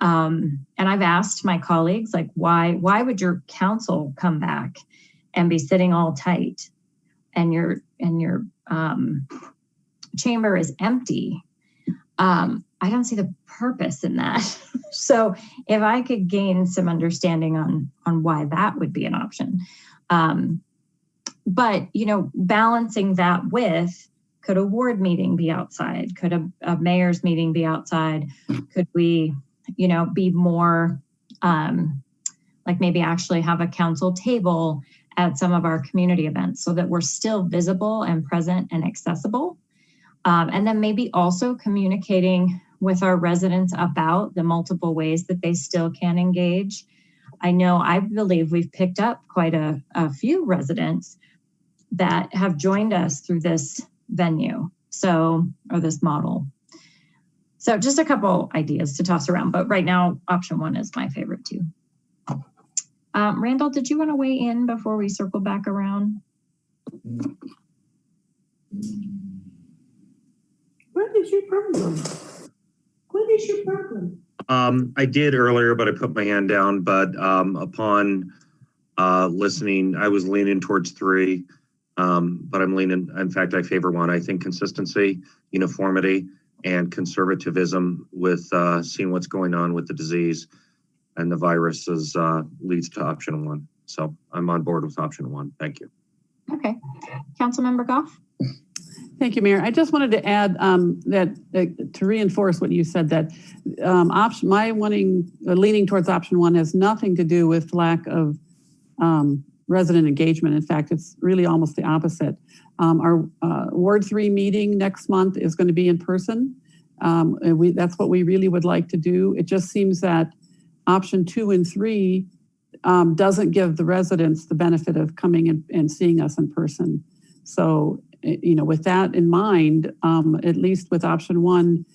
and I've asked my colleagues, like, why would your council come back and be sitting all tight and your chamber is empty? I don't see the purpose in that. So if I could gain some understanding on why that would be an option. But, you know, balancing that with, could a ward meeting be outside? Could a mayor's meeting be outside? Could we, you know, be more like maybe actually have a council table at some of our community events so that we're still visible and present and accessible? And then maybe also communicating with our residents about the multiple ways that they still can engage. I believe we've picked up quite a few residents that have joined us through this venue, or this model. So just a couple ideas to toss around, but right now, option 1 is my favorite too. Randall, did you want to weigh in before we circle back around? What is your problem? What is your problem? I did earlier, but I put my hand down. But upon listening, I was leaning towards 3, but I'm leaning, in fact, I favor 1. I think consistency, uniformity, and conservatism with seeing what's going on with the disease and the virus leads to option 1. So I'm on board with option 1. Thank you. Okay. Councilmember Goff? Thank you, Mayor. I just wanted to add that to reinforce what you said, that my leaning towards option 1 has nothing to do with lack of resident engagement. In fact, it's really almost the opposite. Our Ward 3 meeting next month is going to be in person. That's what we really would like to do. It just seems that option 2 and 3 doesn't give the residents the benefit of coming and seeing us in person. So, you know, with that in mind, at least with option 1,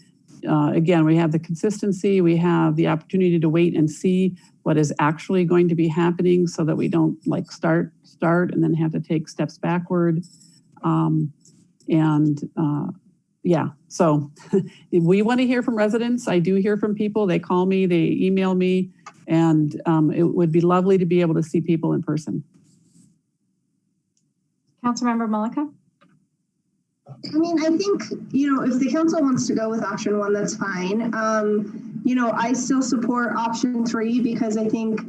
again, we have the consistency, we have the opportunity to wait and see what is actually going to be happening so that we don't like start and then have to take steps backward. Yeah, so we want to hear from residents. I do hear from people. They call me, they email me, and it would be lovely to be able to see people in person. Councilmember Malika? I mean, I think, you know, if the council wants to go with option 1, that's fine. You know, I still support option 3 because I think,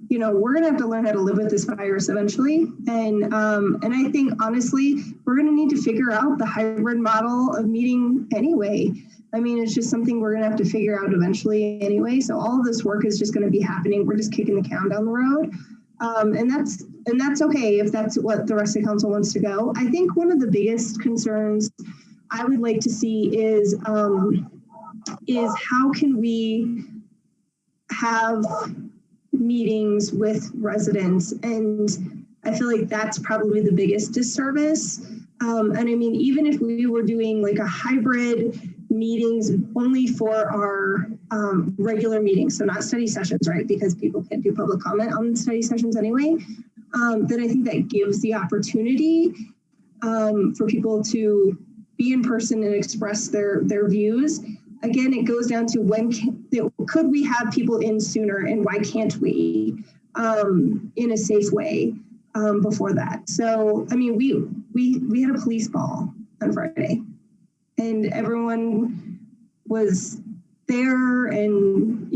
you know, we're gonna have to learn how to live with this virus eventually. And I think, honestly, we're gonna need to figure out the hybrid model of meeting anyway. I mean, it's just something we're gonna have to figure out eventually anyway. So all of this work is just gonna be happening. We're just kicking the can down the road. And that's okay if that's what the rest of the council wants to go. I think one of the biggest concerns I would like to see is is how can we have meetings with residents? And I feel like that's probably the biggest disservice. And I mean, even if we were doing like a hybrid meetings only for our regular meetings, so not study sessions, right? Because people can't do public comment on study sessions anyway. Then I think that gives the opportunity for people to be in person and express their views. Again, it goes down to could we have people in sooner, and why can't we in a safe way before that? So, I mean, we had a police ball on Friday, and everyone was there, and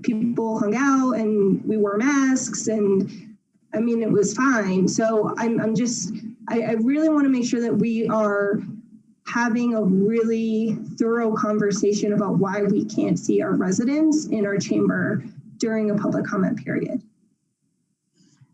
people hung out, and we wore masks, and I mean, it was fine. So I really want to make sure that we are having a really thorough conversation about why we can't see our residents in our chamber during a public comment period.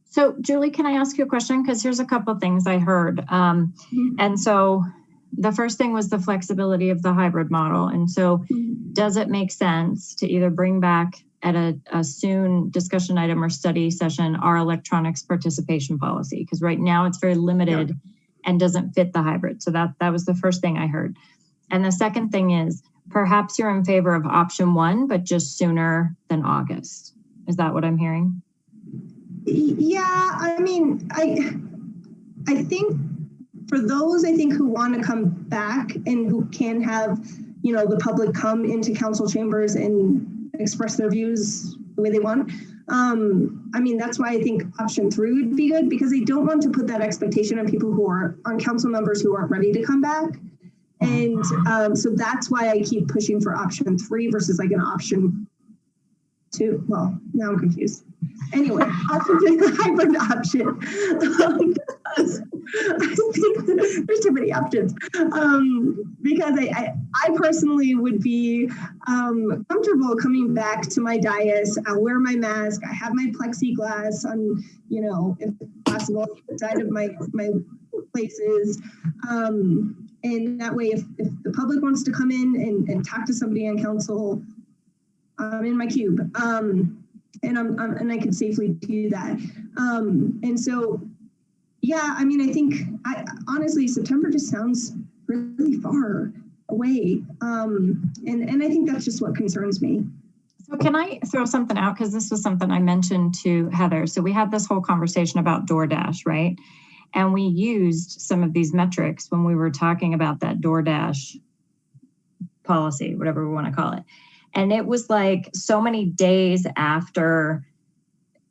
So Julie, can I ask you a question? Because here's a couple of things I heard. And so the first thing was the flexibility of the hybrid model. And so does it make sense to either bring back at a soon discussion item or study session our electronics participation policy? Because right now it's very limited and doesn't fit the hybrid. So that was the first thing I heard. And the second thing is perhaps you're in favor of option one, but just sooner than August. Is that what I'm hearing? Yeah, I mean, I think for those who want to come back and who can have, the public come into council chambers and express their views the way they want. I mean, that's why I think option 3 would be good, because I don't want to put that expectation on people who are on council members who aren't ready to come back. And so that's why I keep pushing for option 3 versus like an option 2. Well, now I'm confused. Anyway, option 3 is the hybrid option. I think there's too many options. Because I personally would be comfortable coming back to my dais. I'll wear my mask. I have my plexiglass on, if possible, side of my places. And that way, if the public wants to come in and talk to somebody on council, I'm in my cube. And I can safely do that. And so, yeah, I mean, I think honestly, September just sounds really far away. And I think that's just what concerns me. So can I throw something out? Because this was something I mentioned to Heather. So we had this whole conversation about DoorDash, right? And we used some of these metrics when we were talking about that DoorDash policy, whatever we want to call it. And it was like so many days after,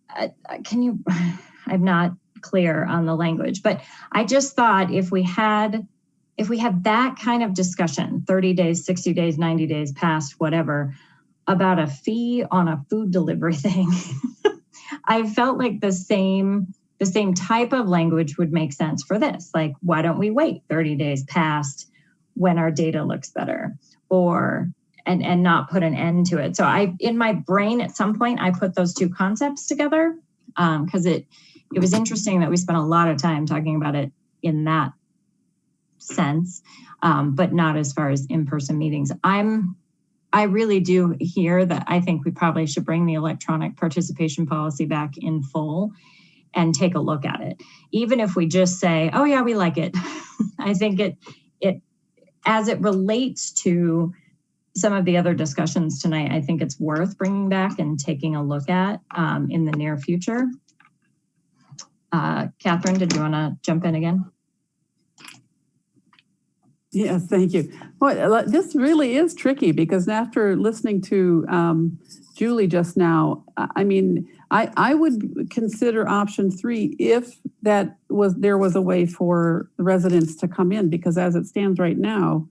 I'm not clear on the language, but I just thought if we had that kind of discussion, 30 days, 60 days, 90 days past, whatever, about a fee on a food delivery thing, I felt like the same type of language would make sense for this. Like, why don't we wait 30 days past when our data looks better, or and not put an end to it. So in my brain at some point, I put those two concepts together because it was interesting that we spent a lot of time talking about it in that sense, but not as far as in-person meetings. I really do hear that I think we probably should bring the electronic participation policy back in full and take a look at it. Even if we just say, oh yeah, we like it. I think it as it relates to some of the other discussions tonight, I think it's worth bringing back and taking a look at in the near future. Catherine, did you want to jump in again? Yes, thank you. Well, this really is tricky because after listening to Julie just now, I mean, I would consider option 3 if there was a way for the residents to come in, because as it stands right now,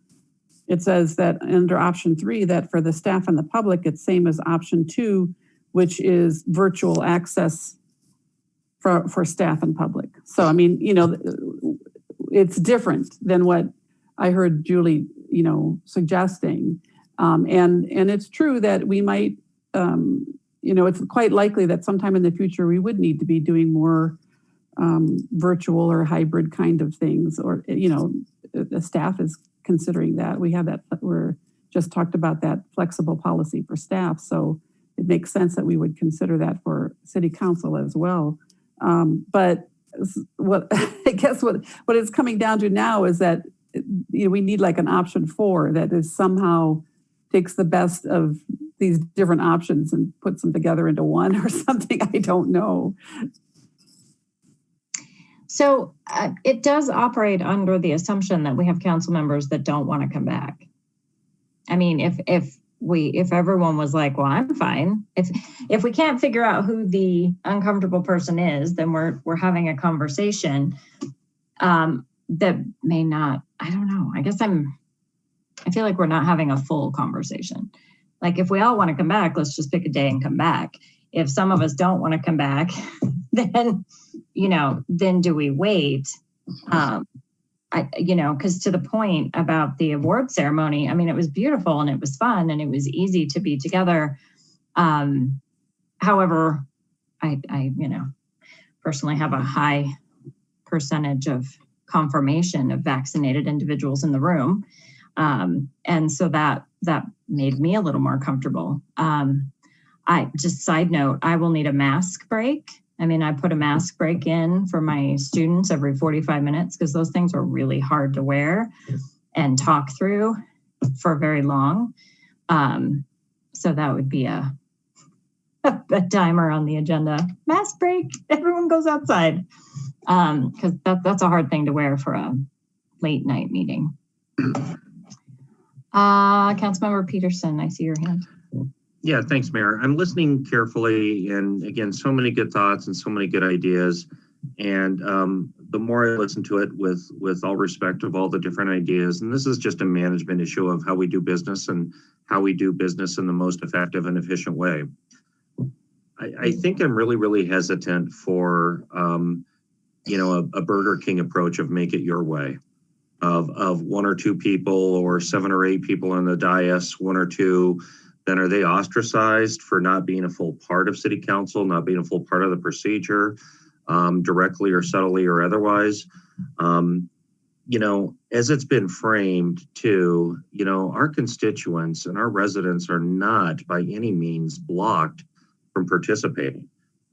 it says that under option 3, that for the staff and the public, it's same as option 2, which is virtual access for staff and public. So, I mean, it's different than what I heard Julie, suggesting. And it's true that we might, it's quite likely that sometime in the future, we would need to be doing more virtual or hybrid kind of things, or, the staff is considering that. We have that, we're just talked about that flexible policy for staff. So it makes sense that we would consider that for city council as well. But what I guess what it's coming down to now is that we need like an option 4 that is somehow takes the best of these different options and puts them together into one or something. I don't know. So it does operate under the assumption that we have council members that don't want to come back. I mean, if everyone was like, well, I'm fine. If we can't figure out who the uncomfortable person is, then we're having a conversation that may not, I don't know. I guess I feel like we're not having a full conversation. Like if we all want to come back, let's just pick a day and come back. If some of us don't want to come back, then, then do we wait? Because to the point about the award ceremony, I mean, it was beautiful and it was fun and it was easy to be together. However, I personally have a high percentage of confirmation of vaccinated individuals in the room. And so that made me a little more comfortable. Side note, I will need a mask break. I mean, I put a mask break in for my students every 45 minutes because those things are really hard to wear and talk through for very long. So that would be a timer on the agenda. Mask break, everyone goes outside. Because that's a hard thing to wear for a late night meeting. Councilmember Peterson, I see your hand. Yeah, thanks, Mayor. I'm listening carefully, and again, so many good thoughts and so many good ideas. And the more I listen to it with all respect of all the different ideas, and this is just a management issue of how we do business and how we do business in the most effective and efficient way. I think I'm really, really hesitant for, a Burger King approach of make it your way, of 1 or 2 people or 7 or 8 people on the dais, 1 or 2. Then are they ostracized for not being a full part of city council, not being a full part of the procedure, directly or subtly or otherwise? As it's been framed too, our constituents and our residents are not by any means blocked from participating.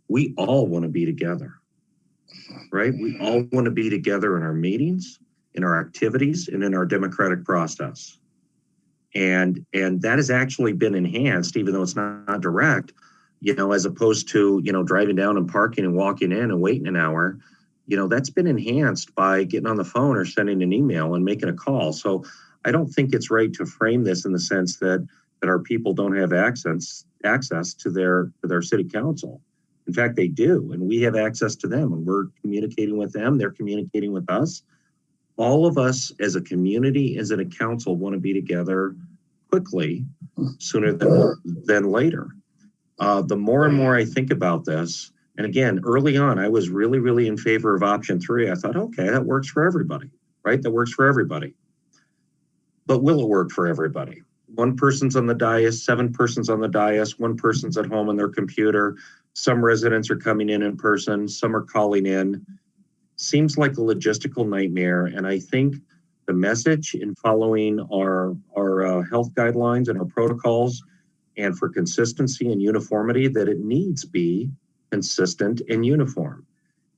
We all want to be together, right? We all want to be together in our meetings, in our activities, and in our democratic process. And that has actually been enhanced, even though it's not direct, as opposed to, driving down and parking and walking in and waiting an hour, that's been enhanced by getting on the phone or sending an email and making a call. So I don't think it's right to frame this in the sense that our people don't have access to their city council. In fact, they do, and we have access to them, and we're communicating with them. They're communicating with us. All of us as a community, as a council, want to be together quickly, sooner than later. The more and more I think about this, and again, early on, I was really, really in favor of option 3. I thought, okay, that works for everybody, right? That works for everybody. But will it work for everybody? 1 person's on the dais, 7 persons on the dais, 1 person's at home on their computer. Some residents are coming in person, some are calling in. Seems like a logistical nightmare, and I think the message in following our health guidelines and our protocols, and for consistency and uniformity, that it needs be consistent and uniform.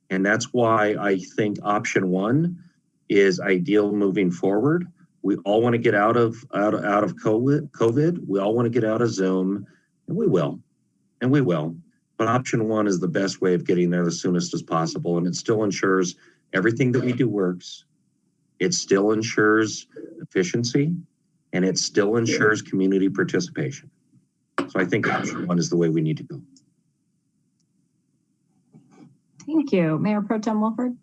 And that's why I think option 1 is ideal moving forward. We all want to get out of COVID. We all want to get out of Zoom, and we will. But option 1 is the best way of getting there the soonest as possible. And it still ensures everything that we do works. It still ensures efficiency, and it still ensures community participation. So I think option 1 is the way we need to go. Thank you. Mayor Pro Tem Wilford.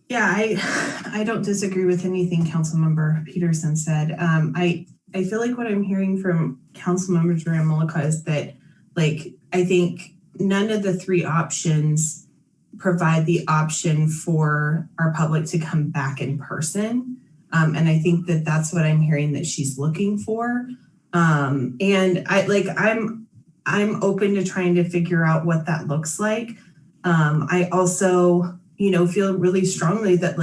Yeah, I don't disagree with anything Councilmember Peterson said. I feel like what I'm hearing from Councilmember Duran-Mullica is that, I think none of the 3 options provide the option for our public to come back in person. And I think that that's what I'm hearing that she's looking for. And I'm open to trying to figure out what that looks like. I also, feel really strongly that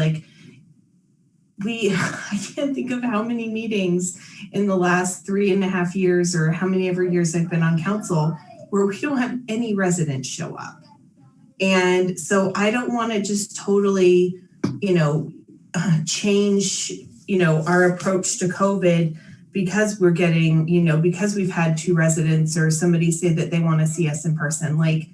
I can't think of how many meetings in the last 3.5 years or how many ever years I've been on council where we don't have any residents show up. And so I don't want to just totally, change, our approach to COVID because we're getting, because we've had 2 residents or somebody say that they want to see us in person. Like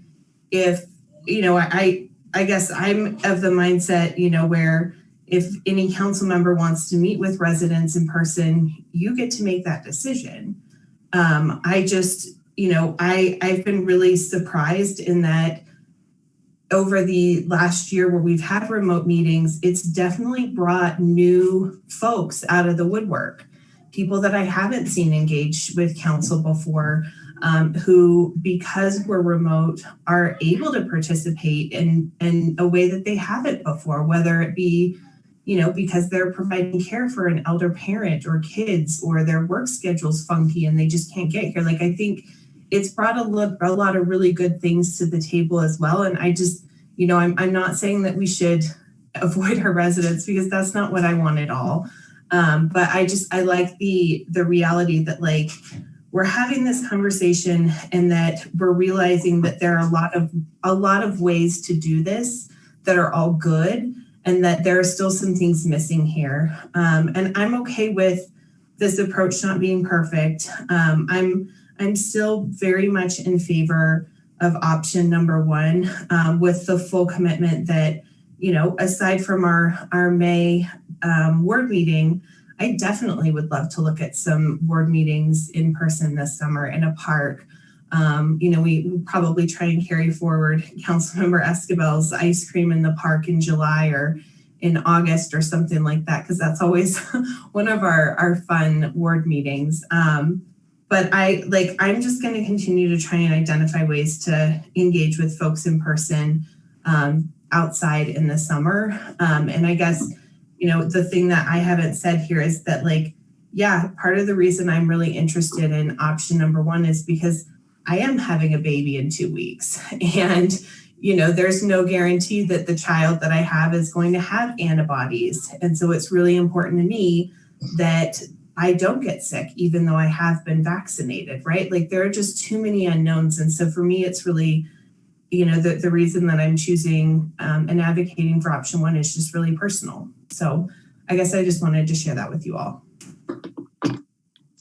if, I guess I'm of the mindset, where if any council member wants to meet with residents in person, you get to make that decision. I just, I've been really surprised in that over the last year where we've had remote meetings, it's definitely brought new folks out of the woodwork, people that I haven't seen engaged with council before, who, because we're remote, are able to participate in a way that they haven't before, whether it be, because they're providing care for an elder parent or kids, or their work schedule's funky and they just can't get here. Like, I think it's brought a lot of really good things to the table as well. And I just, I'm not saying that we should avoid our residents, because that's not what I want at all. But I like the reality that, like, we're having this conversation and that we're realizing that there are a lot of ways to do this that are all good, and that there are still some things missing here. And I'm okay with this approach not being perfect. I'm still very much in favor of option number 1, with the full commitment that, aside from our May ward meeting, I definitely would love to look at some ward meetings in person this summer in a park. We probably try and carry forward Councilmember Escobar's ice cream in the park in July or in August or something like that, because that's always one of our fun ward meetings. But I'm just going to continue to try and identify ways to engage with folks in person outside in the summer. And I guess, the thing that I haven't said here is that, part of the reason I'm really interested in option number 1 is because I am having a baby in 2 weeks. And, there's no guarantee that the child that I have is going to have antibodies. And so it's really important to me that I don't get sick, even though I have been vaccinated, right? Like, there are just too many unknowns. And so for me, it's really, the reason that I'm choosing and advocating for option 1 is just really personal. So I guess I just wanted to share that with you all.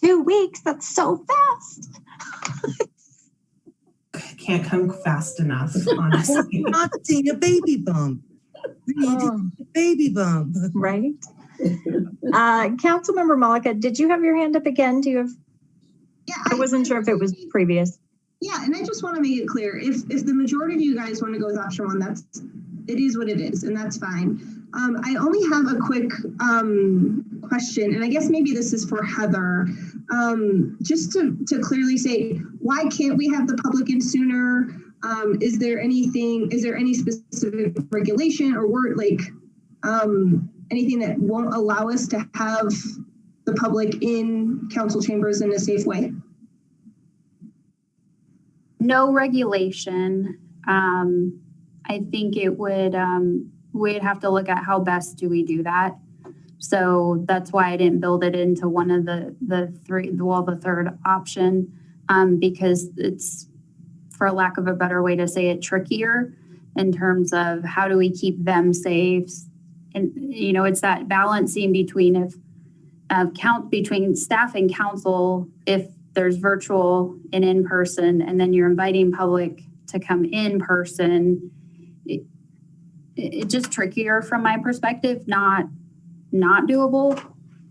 2 weeks, that's so fast. Can't come fast enough, honestly. Not seeing a baby bump. Baby bump. Right. Councilmember Malika, did you have your hand up again? Do you have? Yeah, I wasn't sure if it was previous. Yeah, and I just want to make it clear, if the majority of you guys want to go with option 1, it is what it is, and that's fine. I only have a quick question, and I guess maybe this is for Heather, just to clearly say, why can't we have the public in sooner? Is there any specific regulation or word, anything that won't allow us to have the public in council chambers in a safe way? No regulation. I think it would, we'd have to look at how best do we do that. So that's why I didn't build it into one of the third option, because it's, for lack of a better way to say it, trickier in terms of how do we keep them safe. And, it's that balancing between between staff and council, if there's virtual and in person, and then you're inviting public to come in person. It's just trickier from my perspective, not doable.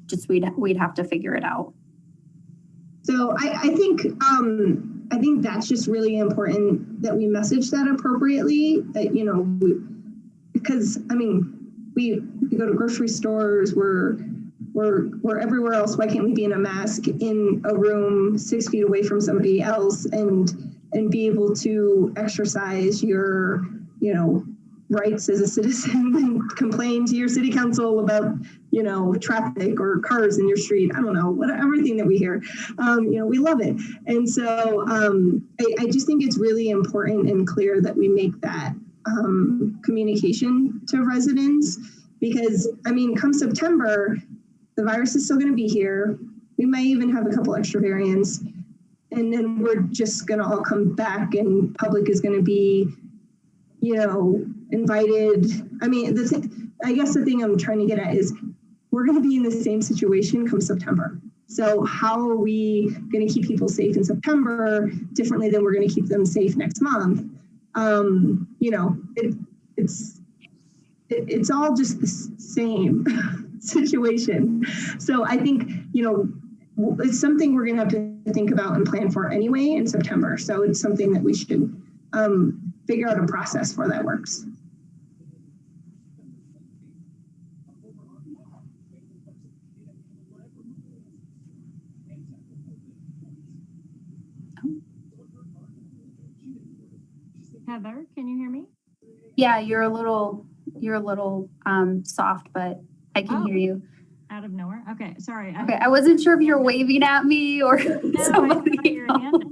Just we'd have to figure it out. So I think that's just really important that we message that appropriately. That because we go to grocery stores, we're everywhere else. Why can't we be in a mask in a room 6 feet away from somebody else and be able to exercise your rights as a citizen and complain to your city council about traffic or cars in your street? I don't know, everything that we hear, we love it. And so I just think it's really important and clear that we make that communication to residents. Because, I mean, come September, the virus is still going to be here. We might even have a couple extra variants. And then we're just going to all come back and public is going to be, you know, invited. I mean, I guess the thing I'm trying to get at is we're going to be in the same situation come September. So how are we going to keep people safe in September differently than we're going to keep them safe next month? You know, it's all just the same situation. So I think, you know, it's something we're going to have to think about and plan for anyway in September. So it's something that we should figure out a process for that works. Heather, can you hear me? Yeah, you're a little soft, but I can hear you. Out of nowhere. Okay, sorry. Okay, I wasn't sure if you're waving at me or somebody else.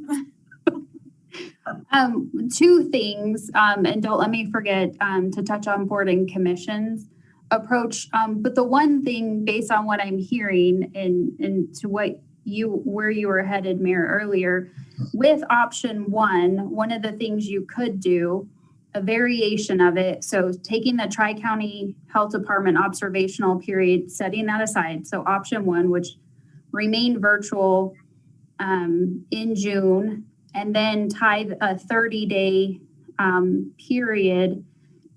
Two things, and don't let me forget to touch on board and commissions approach. But the one thing, based on what I'm hearing and to where you were headed, Mayor, earlier, with option one of the things you could do, a variation of it. So taking the Tri-County Health Department observational period, setting that aside. So option one, which remained virtual in June, and then tie a 30-day period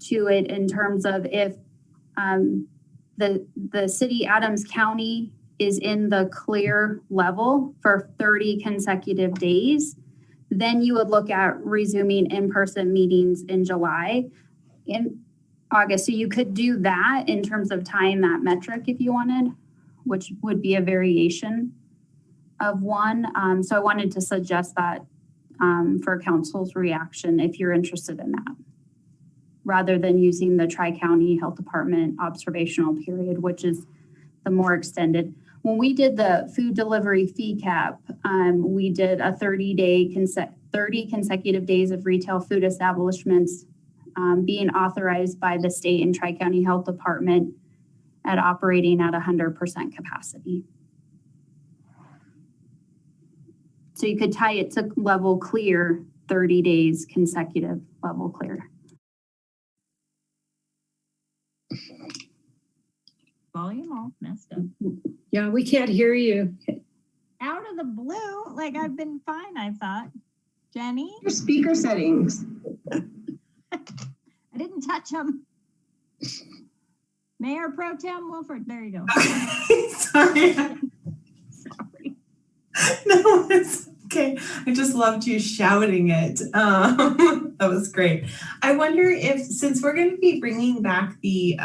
to it in terms of if the city, Adams County, is in the clear level for 30 consecutive days, then you would look at resuming in-person meetings in July, in August. So you could do that in terms of tying that metric if you wanted, which would be a variation of one. So I wanted to suggest that for council's reaction if you're interested in that, rather than using the Tri-County Health Department observational period, which is the more extended. When we did the food delivery fee cap, we did a 30 consecutive days of retail food establishments being authorized by the state and Tri-County Health Department at operating at 100% capacity. So you could tie it to level clear, 30 days consecutive level clear. Volume all messed up. Yeah, we can't hear you. Out of the blue, like I've been fine, I thought. Jenny? Your speaker settings. I didn't touch them. Mayor Pro Tem Wilford, there you go. Sorry. No, it's okay. I just loved you shouting it. That was great. I wonder if, since we're going to be bringing back the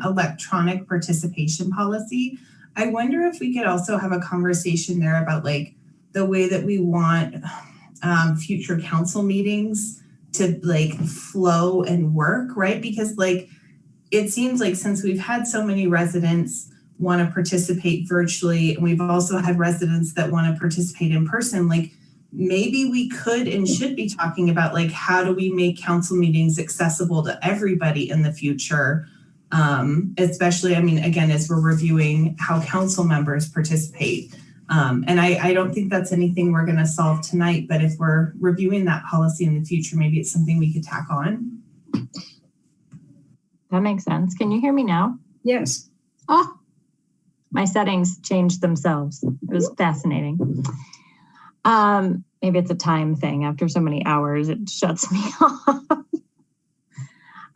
electronic participation policy, I wonder if we could also have a conversation there about like the way that we want future council meetings to like flow and work, right? Because like, it seems like since we've had so many residents want to participate virtually, and we've also had residents that want to participate in person, like maybe we could and should be talking about like, how do we make council meetings accessible to everybody in the future? Especially, I mean, again, as we're reviewing how council members participate. And I don't think that's anything we're going to solve tonight, but if we're reviewing that policy in the future, maybe it's something we could tack on. That makes sense. Can you hear me now? Yes. Oh, my settings changed themselves. It was fascinating. Maybe it's a time thing. After so many hours, it shuts me off.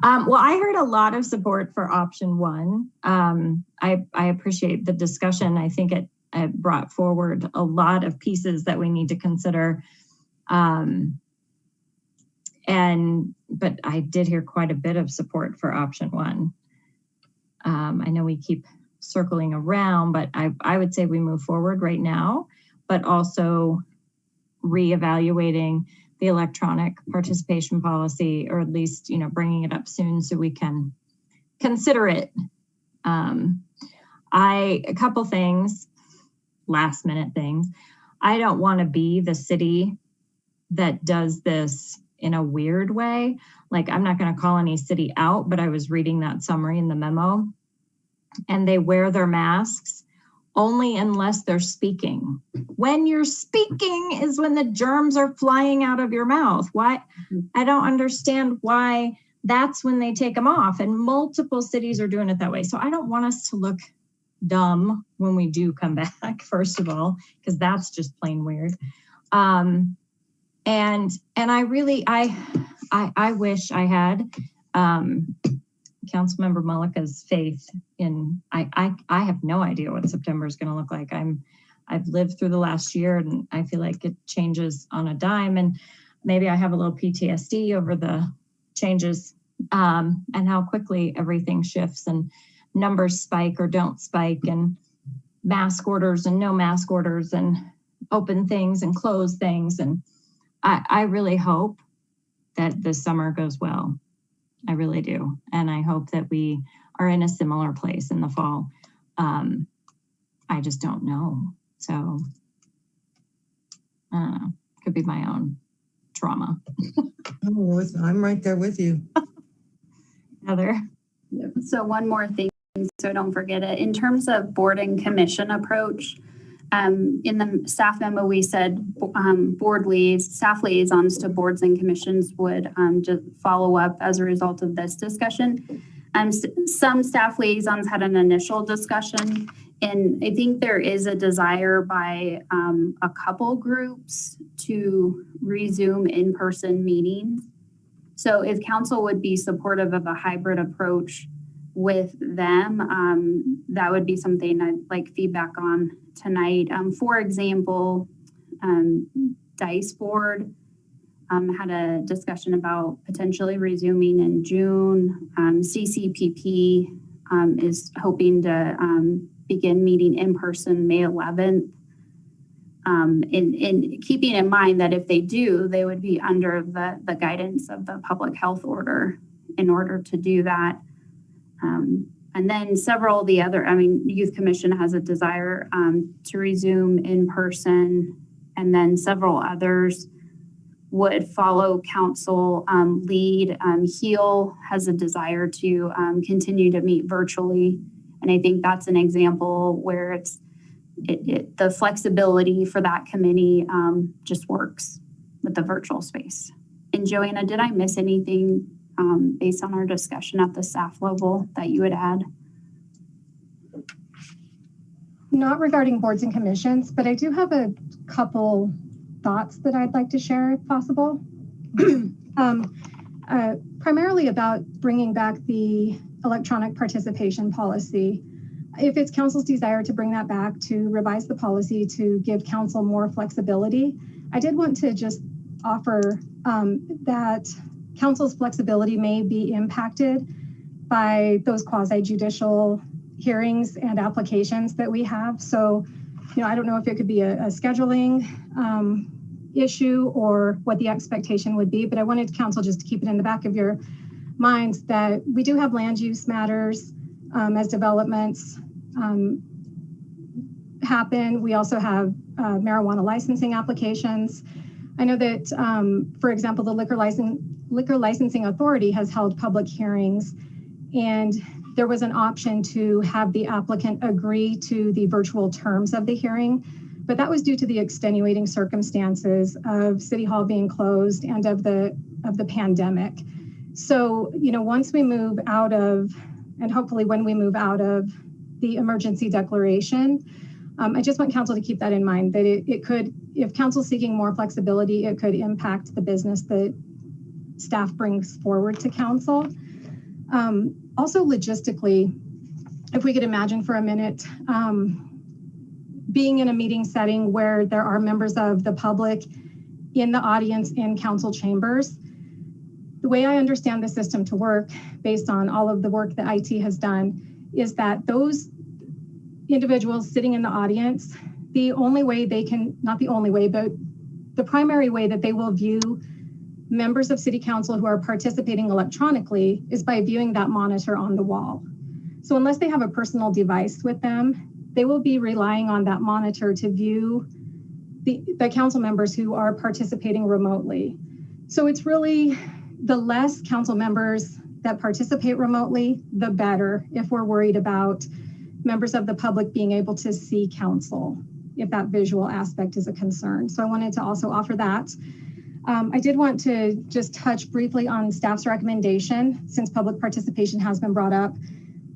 Well, I heard a lot of support for option one. I appreciate the discussion. I think it brought forward a lot of pieces that we need to consider. But I did hear quite a bit of support for option one. I know we keep circling around, but I would say we move forward right now, but also reevaluating the electronic participation policy, or at least, bringing it up soon so we can consider it. A couple things, last minute things. I don't want to be the city that does this in a weird way. Like, I'm not going to call any city out, but I was reading that summary in the memo and they wear their masks only unless they're speaking. When you're speaking is when the germs are flying out of your mouth. Why? I don't understand why that's when they take them off, and multiple cities are doing it that way. So I don't want us to look dumb when we do come back, first of all, because that's just plain weird. And I really, I wish I had Councilmember Mullica's faith in, I have no idea what September is going to look like. I've lived through the last year, and I feel like it changes on a dime, and maybe I have a little PTSD over the changes and how quickly everything shifts and numbers spike or don't spike, and mask orders and no mask orders, and open things and close things. And I really hope that this summer goes well. I really do. And I hope that we are in a similar place in the fall. I just don't know. So I don't know. Could be my own trauma. I'm right there with you. Heather? So one more thing, so don't forget it. In terms of board and commission approach, in the staff memo, we said staff liaisons to boards and commissions would just follow up as a result of this discussion. Some staff liaisons had an initial discussion, and I think there is a desire by a couple groups to resume in-person meetings. So if council would be supportive of a hybrid approach with them, that would be something I'd like feedback on tonight. For example, DICE board had a discussion about potentially resuming in June. CCPP is hoping to begin meeting in person May 11th. In keeping in mind that if they do, they would be under the guidance of the public health order in order to do that. And then several of the other, Youth Commission has a desire to resume in person, and then several others would follow council lead. HEAL has a desire to continue to meet virtually. And I think that's an example where the flexibility for that committee just works with the virtual space. And Joanna, did I miss anything based on our discussion at the staff level that you would add? Not regarding boards and commissions, but I do have a couple thoughts that I'd like to share if possible. Primarily about bringing back the electronic participation policy. If it's council's desire to bring that back, to revise the policy, to give council more flexibility, I did want to just offer that council's flexibility may be impacted by those quasi-judicial hearings and applications that we have. So, I don't know if it could be a scheduling issue or what the expectation would be, but I wanted council just to keep it in the back of your minds that we do have land use matters as developments happen. We also have marijuana licensing applications. I know that, for example, the Liquor Licensing Authority has held public hearings, and there was an option to have the applicant agree to the virtual terms of the hearing, but that was due to the extenuating circumstances of City Hall being closed and of the pandemic. So, once we move out of, and hopefully when we move out of the emergency declaration, I just want council to keep that in mind, that it could, if council's seeking more flexibility, it could impact the business that staff brings forward to council. Also logistically, if we could imagine for a minute, being in a meeting setting where there are members of the public in the audience in council chambers. The way I understand the system to work, based on all of the work that IT has done, is that those individuals sitting in the audience, the only way they can, not the only way, but the primary way that they will view members of City Council who are participating electronically is by viewing that monitor on the wall. So unless they have a personal device with them, they will be relying on that monitor to view the council members who are participating remotely. So it's really, the less council members that participate remotely, the better, if we're worried about members of the public being able to see council, if that visual aspect is a concern. So I wanted to also offer that. I did want to just touch briefly on staff's recommendation, since public participation has been brought up.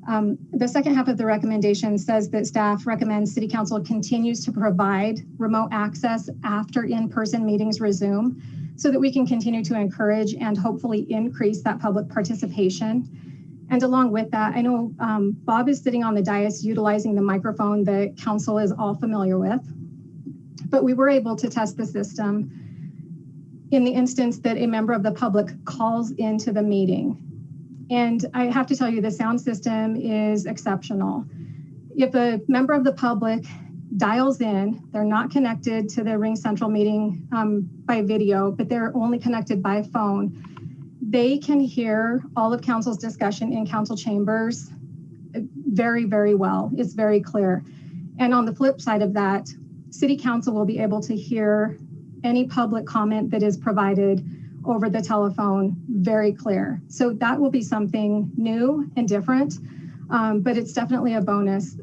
The second half of the recommendation says that staff recommends City Council continues to provide remote access after in-person meetings resume, so that we can continue to encourage and hopefully increase that public participation. And along with that, I know Bob is sitting on the dais utilizing the microphone that council is all familiar with, but we were able to test the system in the instance that a member of the public calls into the meeting. And I have to tell you, the sound system is exceptional. If a member of the public dials in, they're not connected to the Ring Central meeting by video, but they're only connected by phone, they can hear all of council's discussion in council chambers very, very well. It's very clear. And on the flip side of that, City Council will be able to hear any public comment that is provided over the telephone very clear. So that will be something new and different, but it's definitely a bonus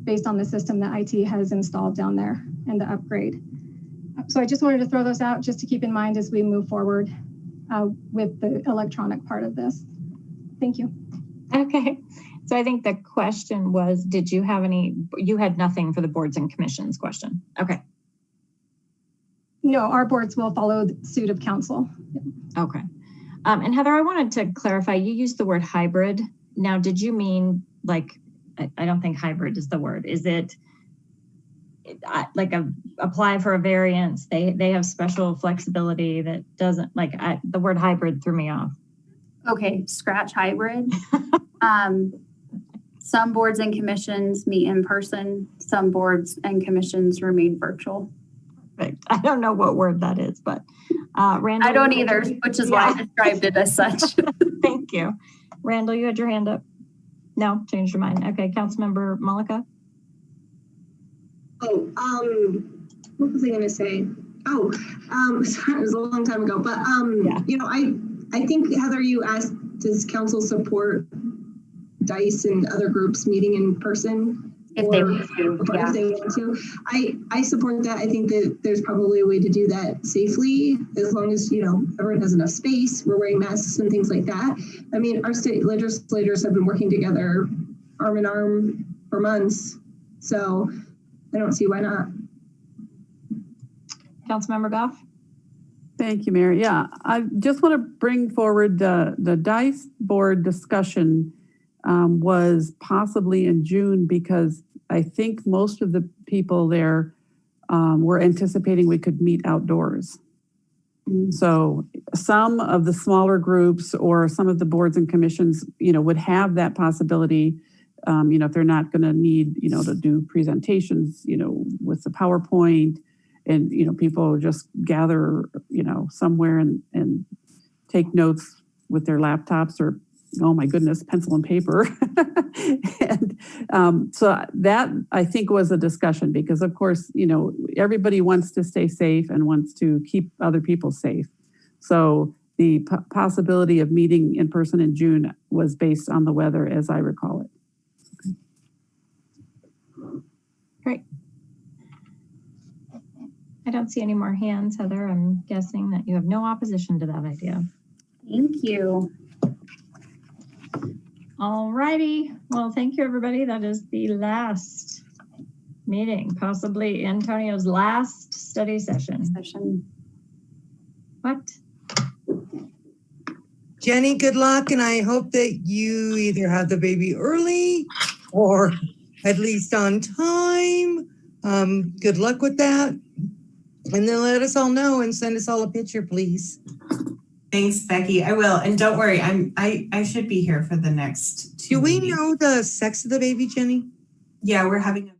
based on the system that IT has installed down there and the upgrade. So I just wanted to throw those out just to keep in mind as we move forward with the electronic part of this. Thank you. Okay. So I think the question was, did you have you had nothing for the boards and commissions question. Okay. No, our boards will follow the suit of council. Okay. And Heather, I wanted to clarify, you used the word hybrid. Now, did you mean like, I don't think hybrid is the word. Is it like apply for a variance? They have special flexibility that doesn't, the word hybrid threw me off. Okay, scratch hybrid. Some boards and commissions meet in person. Some boards and commissions remain virtual. Perfect. I don't know what word that is, but Randall. I don't either, which is why I described it as such. Thank you. Randall, you had your hand up. No, changed your mind. Okay, Councilmember Malika. Oh, what was I going to say? Oh, sorry, it was a long time ago, but you know, I think Heather, you asked, does council support DICE and other groups meeting in person? If they want to, yeah. If they want to. I support that. I think that there's probably a way to do that safely, as long as, you know, everyone has enough space, we're wearing masks and things like that. I mean, our state legislators have been working together arm in arm for months, so I don't see why not. Councilmember Goff. Thank you, Mayor. Yeah, I just want to bring forward the DICE board discussion was possibly in June, because I think most of the people there were anticipating we could meet outdoors. So some of the smaller groups or some of the boards and commissions, you know, would have that possibility, you know, if they're not going to need, you know, to do presentations, you know, with the PowerPoint, and, you know, people just gather, you know, somewhere and take notes with their laptops or, oh my goodness, pencil and paper. And so that, I think, was a discussion, because of course, you know, everybody wants to stay safe and wants to keep other people safe. So the possibility of meeting in person in June was based on the weather, as I recall it. Great. I don't see any more hands, Heather. I'm guessing that you have no opposition to that idea. Thank you. All righty. Well, thank you, everybody. That is the last meeting, possibly Antonio's last study session. What? Jenny, good luck, and I hope that you either have the baby early or at least on time. Good luck with that. And then let us all know and send us all a picture, please. Thanks, Becky. I will. And don't worry, I should be here for the next 2 Do we meetings. know the sex of the baby, Jenny? Yeah, we're having a